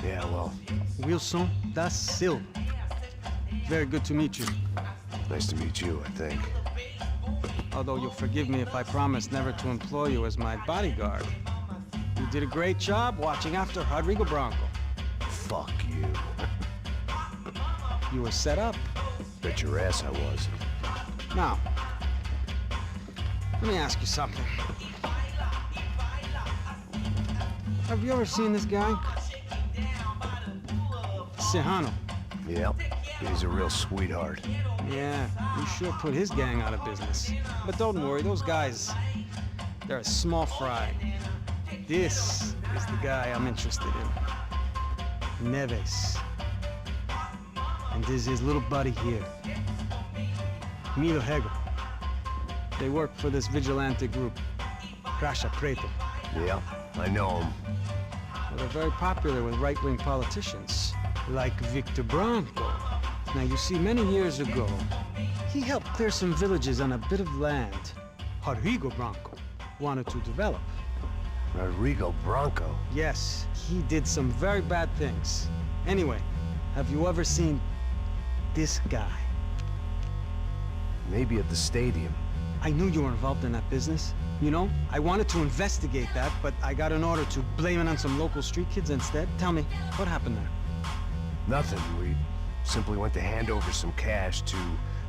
Yeah, well. Wilson da Silva. Very good to meet you. Nice to meet you, I think. Although you'll forgive me if I promise never to employ you as my bodyguard. You did a great job watching after Rodrigo Branco. Fuck you. You were set up. Bet your ass I was. Now, let me ask you something. Have you ever seen this guy? Serrano. Yep, he's a real sweetheart. Yeah, you sure put his gang out of business. But don't worry, those guys, they're a small fry. This is the guy I'm interested in. Neves. And this is his little buddy here. Milo Hegel. They work for this vigilante group, Crasha Preto. Yeah, I know him. Well, they're very popular with right-wing politicians, like Victor Branco. Now, you see, many years ago, he helped clear some villages on a bit of land Rodrigo Branco wanted to develop. Rodrigo Branco? Yes, he did some very bad things. Anyway, have you ever seen this guy? Maybe at the stadium. I knew you were involved in that business. You know, I wanted to investigate that, but I got an order to blame it on some local street kids instead. Tell me, what happened there? Nothing. We simply went to hand over some cash to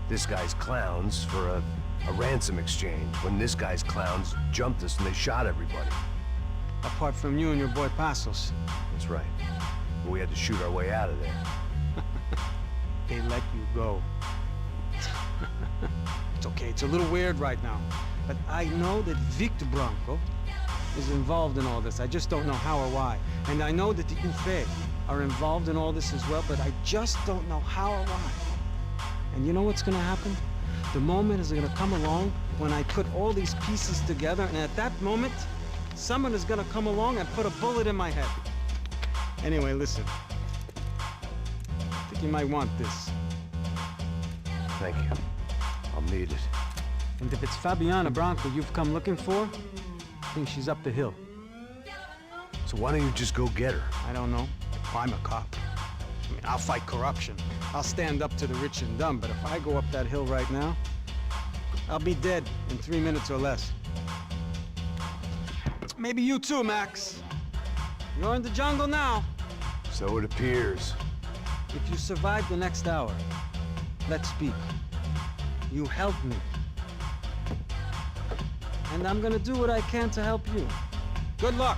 this guy's clowns for a ransom exchange when this guy's clowns jumped us and they shot everybody. Apart from you and your boy Passos. That's right. We had to shoot our way out of there. They let you go. It's okay, it's a little weird right now. But I know that Victor Branco is involved in all this. I just don't know how or why. And I know that the UFE are involved in all this as well, but I just don't know how or why. And you know what's gonna happen? The moment is gonna come along when I put all these pieces together, and at that moment, someone is gonna come along and put a bullet in my head. Anyway, listen. I think you might want this. Thank you. I'll need it. And if it's Fabiana Branco you've come looking for, I think she's up the hill. So why don't you just go get her? I don't know. I'm a cop. I mean, I'll fight corruption. I'll stand up to the rich and dumb, but if I go up that hill right now, I'll be dead in 3 minutes or less. Maybe you too, Max. You're in the jungle now. So it appears. If you survive the next hour, let's speak. You help me. And I'm gonna do what I can to help you. Good luck.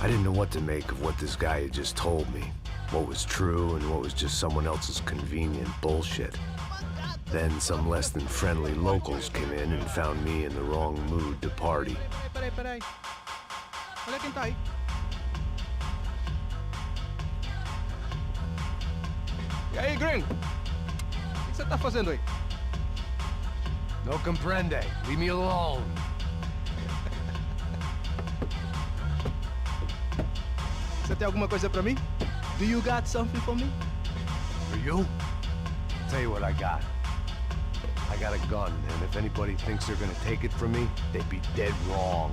I didn't know what to make of what this guy had just told me. What was true and what was just someone else's convenient bullshit. Then some less than friendly locals came in and found me in the wrong mood to party. Peraí. Olha quem tá aí. E aí, gringo? O que você tá fazendo aí? No comprende. Leave me alone. Você tem alguma coisa pra mim? Do you got something for me? For you? Tell you what I got. I got a gun, and if anybody thinks they're gonna take it from me, they'd be dead wrong.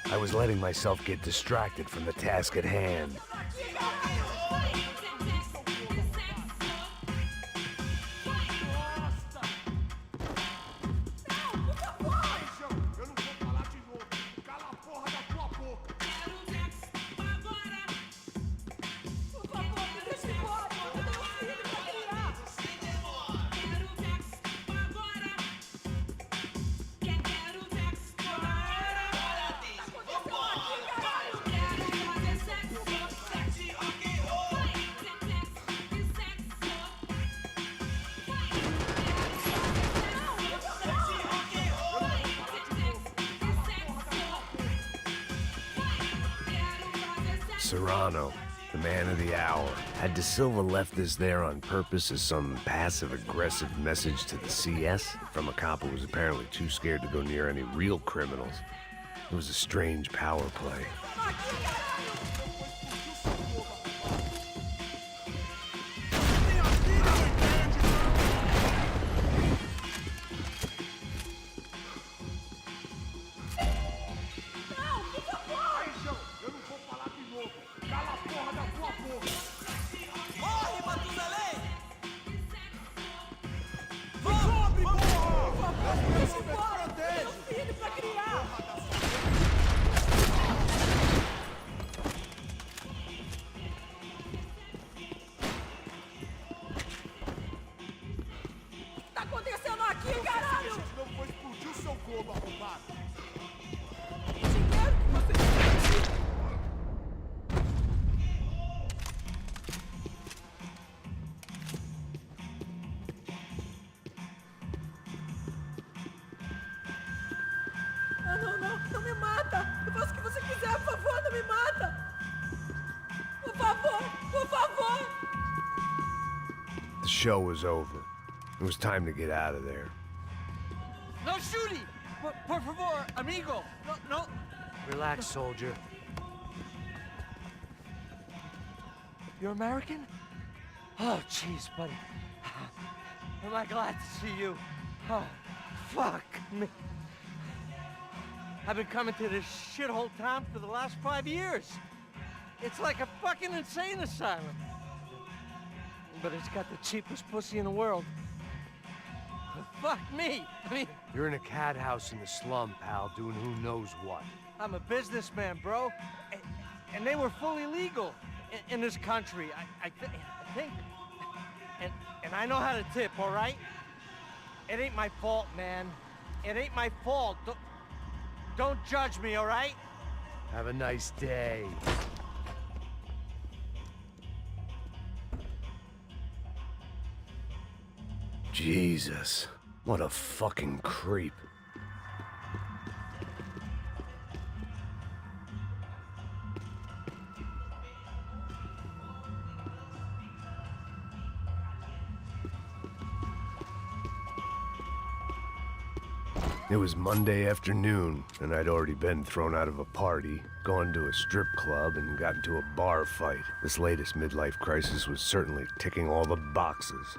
I was letting myself get distracted from the task at hand. Serrano, the man of the hour. Had De Silva left this there on purpose as some passive-aggressive message to the CS from a cop who was apparently too scared to go near any real criminals? It was a strange power play. Não me mata! Eu faço o que você quiser, por favor, não me mata! Por favor, por favor! The show was over. It was time to get out of there. No shooting! Por favor, amigo! No. Relax, soldier. You're American? Oh, jeez, buddy. Am I glad to see you? Oh, fuck me. I've been coming to this shithole town for the last 5 years. It's like a fucking insane asylum. But it's got the cheapest pussy in the world. Fuck me. I mean... You're in a cat house in the slum, pal, doing who knows what. I'm a businessman, bro. And they were fully legal in this country, I think. And I know how to tip, all right? It ain't my fault, man. It ain't my fault. Don't judge me, all right? Have a nice day. Jesus, what a fucking creep. It was Monday afternoon, and I'd already been thrown out of a party, gone to a strip club, and got into a bar fight. This latest midlife crisis was certainly ticking all the boxes.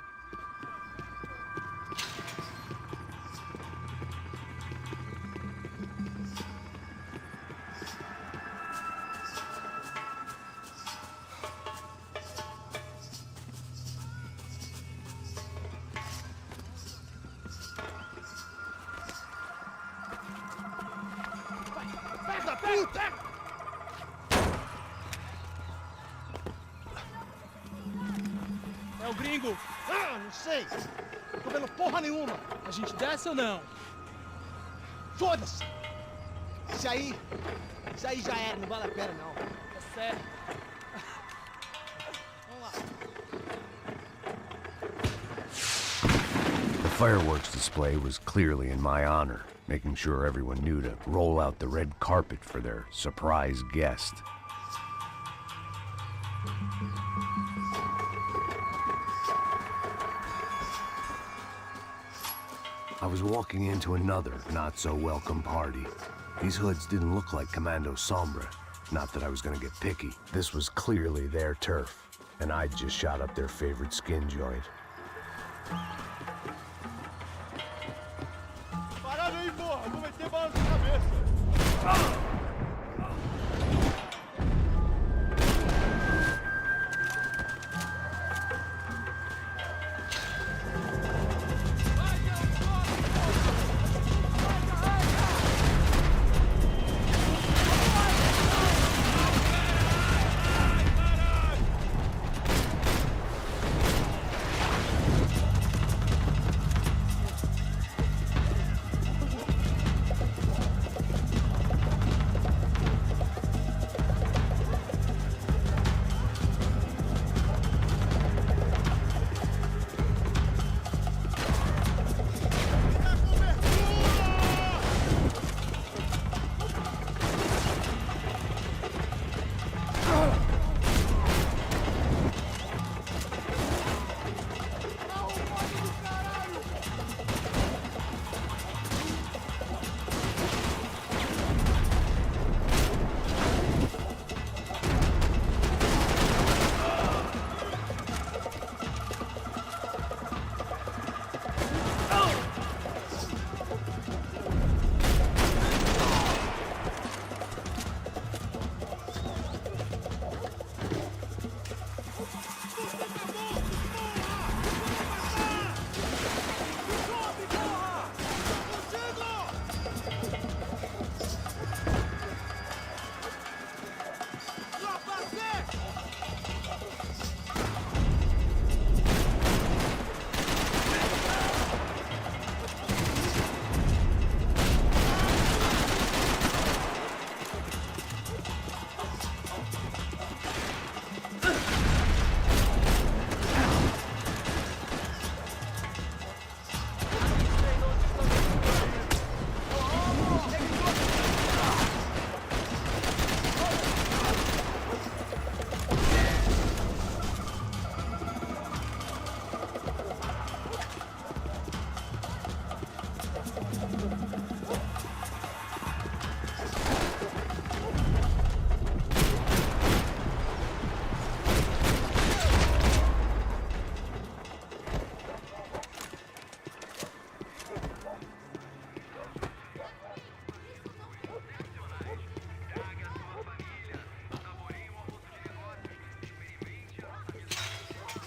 vocês? Não tô vendo porra nenhuma. A gente desce ou não? Foda-se! Isso aí já era, não vale a pena não. Tá certo. Vamos lá. The fireworks display was clearly in my honor, making sure everyone knew to roll out the red carpet for their surprise guest. I was walking into another not-so-welcome party. These hoods didn't look like Commando Sombra. Not that I was gonna get picky. This was clearly their turf, and I'd just shot up their favorite skin joint. Parada aí, porra! Vou meter bala na cabeça!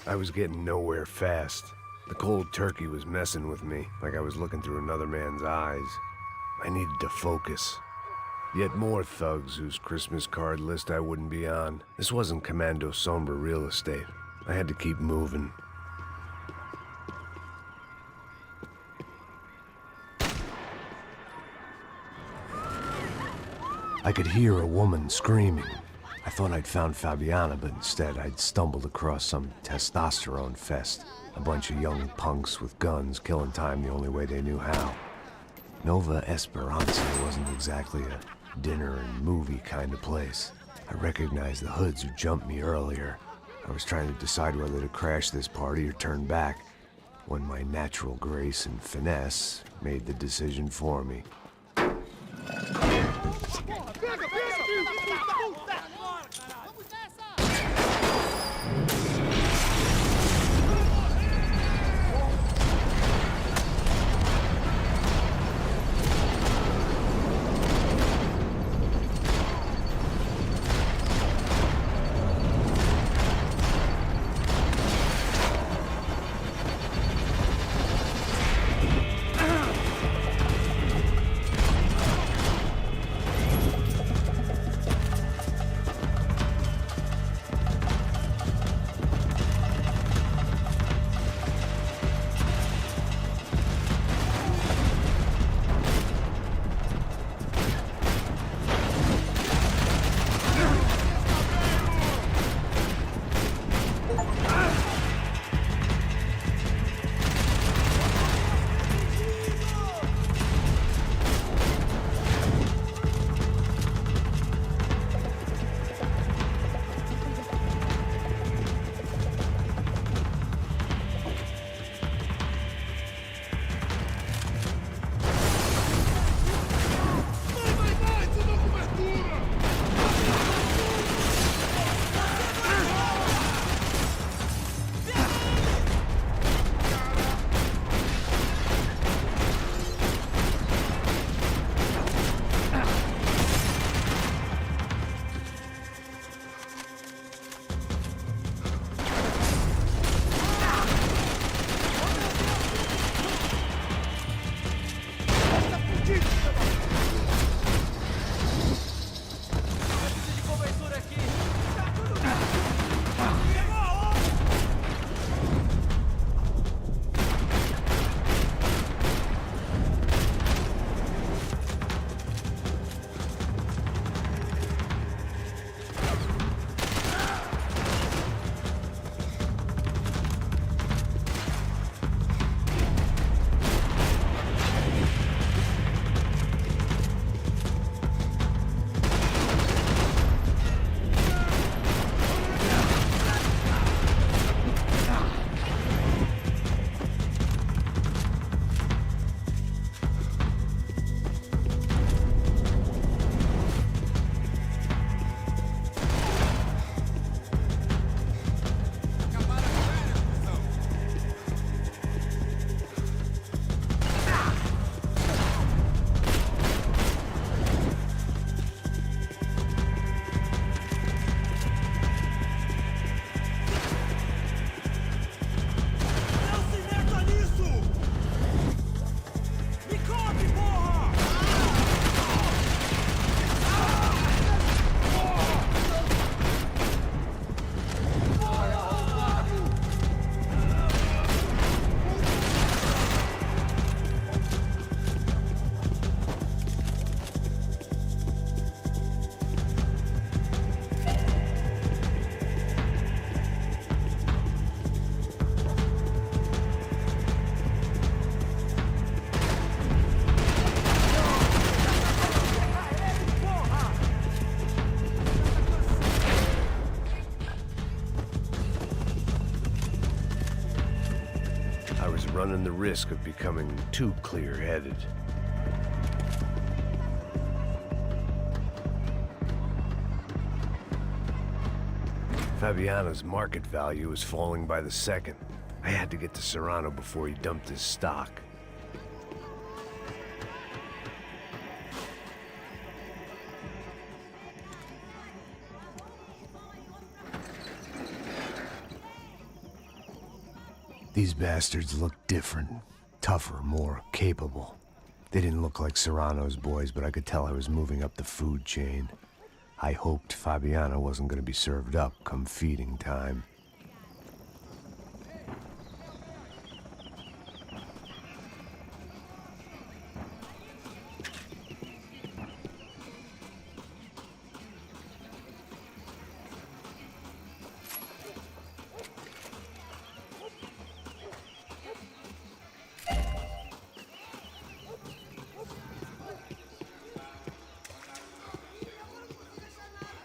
I was getting nowhere fast. The cold turkey was messing with me, like I was looking through another man's eyes. I needed to focus. Yet more thugs whose Christmas card list I wouldn't be on. This wasn't Commando Sombra real estate. I had to keep moving. I could hear a woman screaming. I thought I'd found Fabiana, but instead I'd stumbled across some testosterone fest. A bunch of young punks with guns killing time the only way they knew how. Nova Esperanza wasn't exactly a dinner and movie kind of place. I recognized the hoods who jumped me earlier. I was trying to decide whether to crash this party or turn back, when my natural grace and finesse made the decision for me. risk of becoming too clear-headed. Fabiana's market value is falling by the second. I had to get to Serrano before he dumped his stock. These bastards look different, tougher, more capable. They didn't look like Serrano's boys, but I could tell I was moving up the food chain. I hoped Fabiana wasn't going to be served up come feeding time.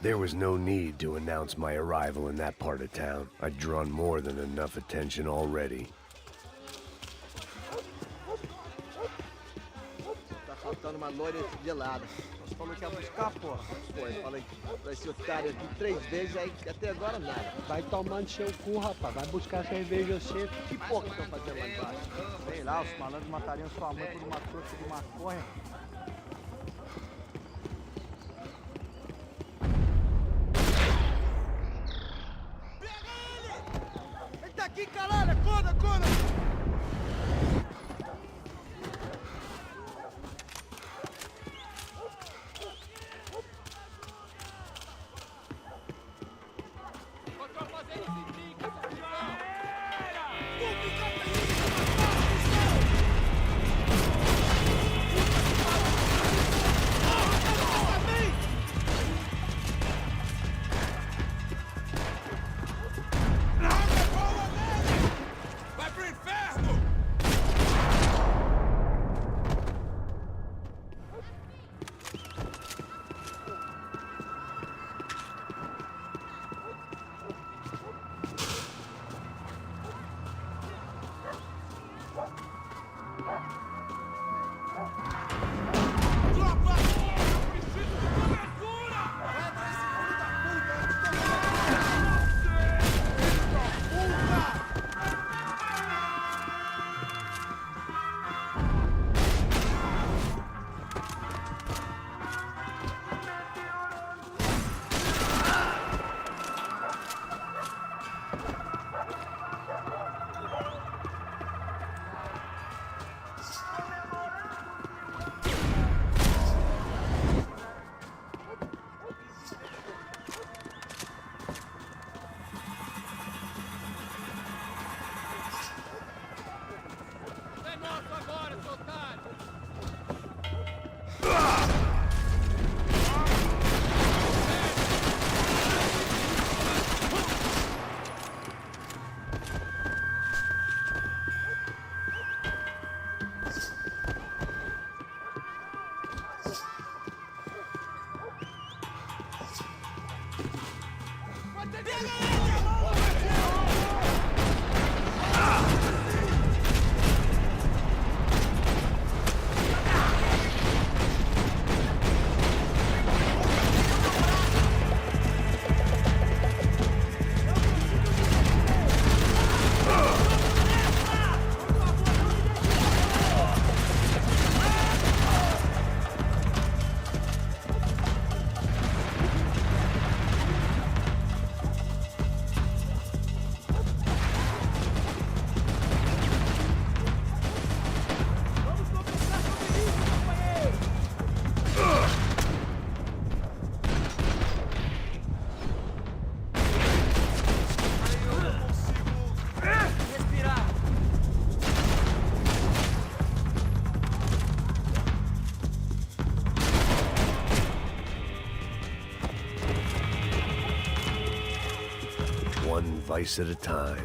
There was no need to announce my arrival in that part of town. I'd drawn more than enough attention already. Tá faltando uma loira gelada. Você falou que ia buscar, porra? Foi, falei pra esse otário aqui 3 vezes, aí até agora nada. Vai tomando seu cu, rapaz. Vai buscar cerveja cedo. Que porra que estão fazendo lá embaixo? Sei lá, os malandros matariam sua mãe por uma trouxa de maconha. Aqui, caralho! Acorda, acorda! One vice at a time.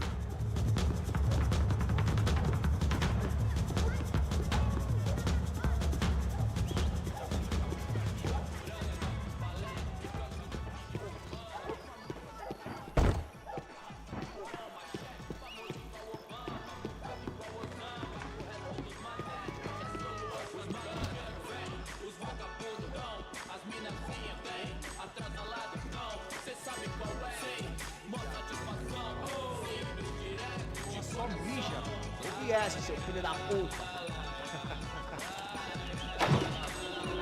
esquece, seu filho da puta.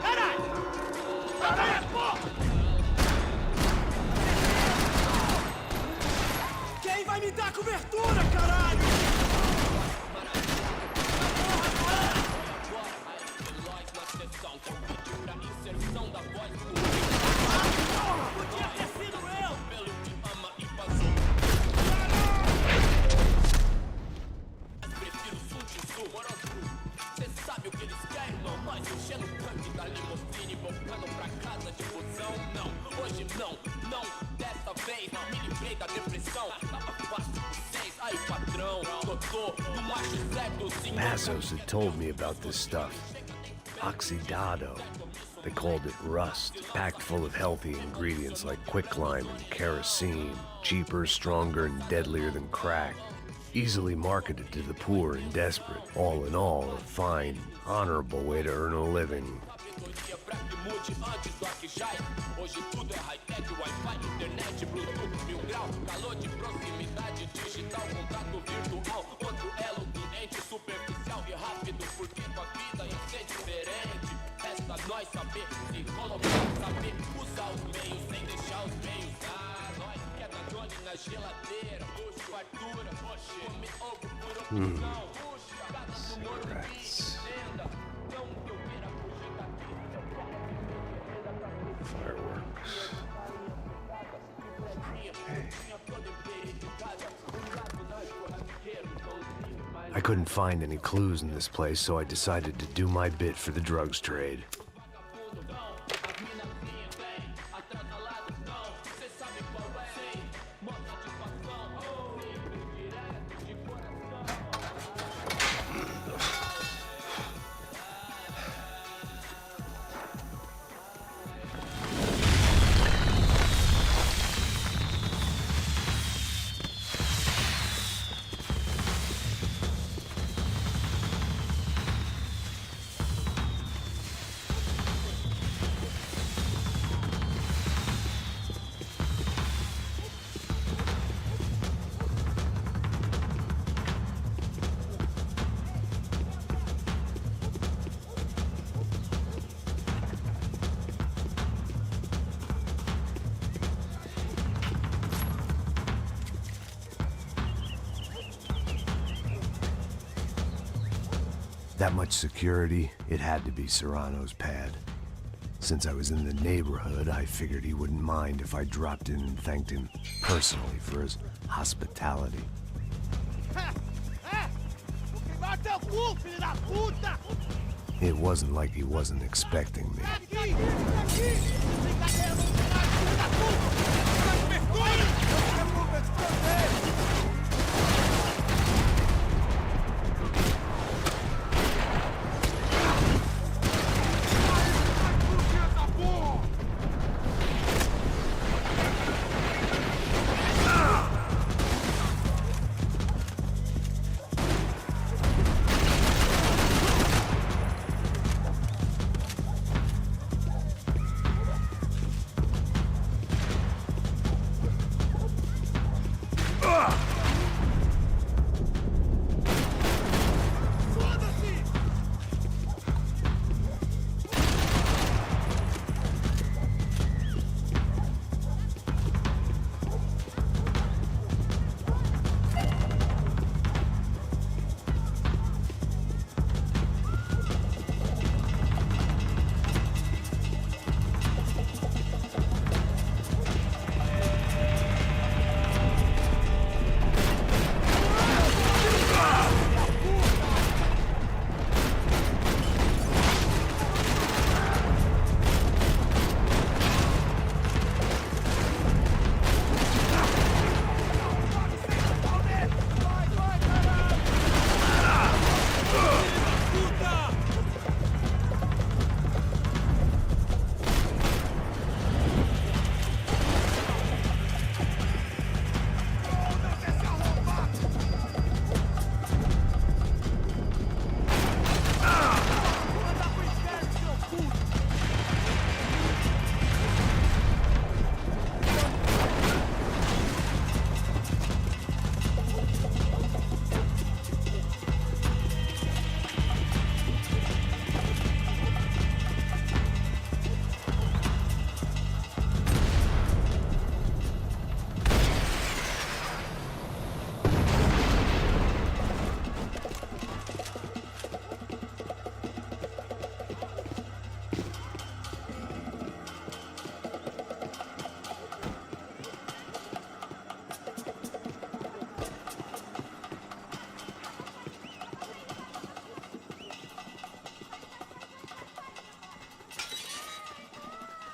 Caralho! Caralho, porra! Quem vai me dar cobertura, caralho? Podia ter sido eu! Pelo que ama e passou. Prefiro sul. Cê sabe o que eles querem, irmão? Nós enchendo o tanque da limusine, voltando pra casa de busão. Não, hoje não, dessa vez me livrei da depressão. Tava fácil com vocês, aí patrão, doutor, do macho certo, sim. Passos had told me about this stuff. Oxidado. They called it rust, packed full of healthy ingredients like quicklime and kerosene, cheaper, stronger, and deadlier than crack. Easily marketed to the poor and desperate. All in all, a fine, honorable way to earn a living. Hoje tudo é high-tech, Wi-Fi, internet, Bluetooth, 1000 grau, calor de proximidade digital, contato virtual, outro elo doente, superficial e rápido, porque tua vida ia ser diferente. Resta nós saber se colocar, saber usar os meios sem deixar os meios. Nós quer dar Johnny na geladeira, luxo, fartura, oxe, come ovo por opção, puxa, cada tumor no bicho, entenda, não que eu queira fugir daqui. Fireworks. I couldn't find any clues in this place, so I decided to do my bit for the drugs trade. That much security, it had to be Serrano's pad. Since I was in the neighborhood, I figured he wouldn't mind if I dropped in and thanked him personally for his hospitality. It wasn't like he wasn't expecting me.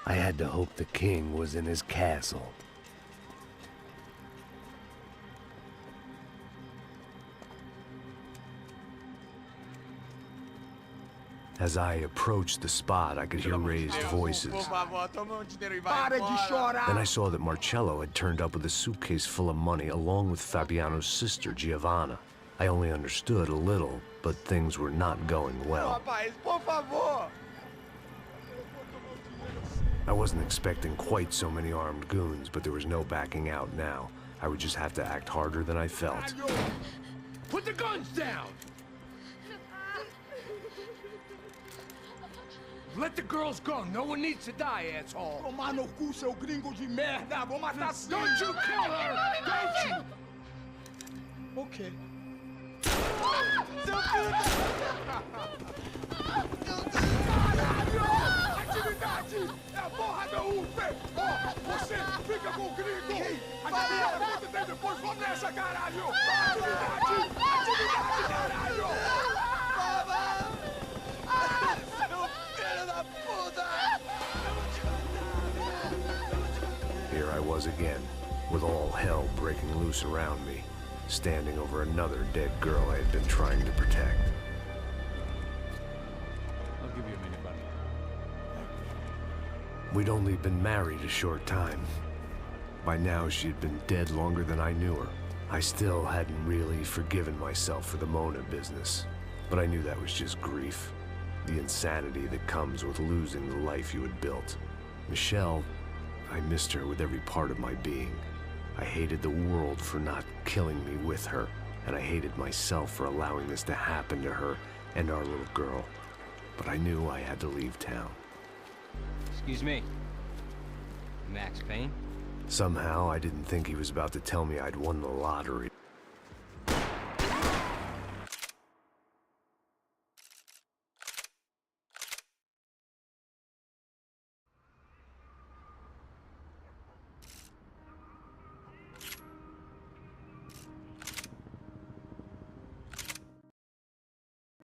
I had to hope the king was in his castle. As I approached the spot, I could hear raised voices. Para de chorar! Then I saw that Marcello had turned up with a suitcase full of money along with Fabiano's sister, Giovanna. I only understood a little, but things were not going well. Rapaz, por favor! I wasn't expecting quite so many armed goons, but there was no backing out now. I would just have to act harder than I felt. Put the guns down! Let the girls go. No one needs to die, asshole. Tomar no cu, seu gringo de merda! Vou matar sim! Don't you kill her! Don't you! Ok. Caralho! Atividade! É a porra da UP! Ó, você fica com o gringo! Atividade, quanto tem depois? Vamos nessa, caralho! Atividade! Atividade, caralho! Here I was again, with all hell breaking loose around me, standing over another dead girl I had been trying to protect. I'll give you a minute, buddy. We'd only been married a short time. By now, she had been dead longer than I knew her. I still hadn't really forgiven myself for the Mona business, but I knew that was just grief. The insanity that comes with losing the life you had built. Michelle, I missed her with every part of my being. I hated the world for not killing me with her, and I hated myself for allowing this to happen to her and our little girl. But I knew I had to leave town. Excuse me. Max Payne? Somehow, I didn't think he was about to tell me I'd won the lottery.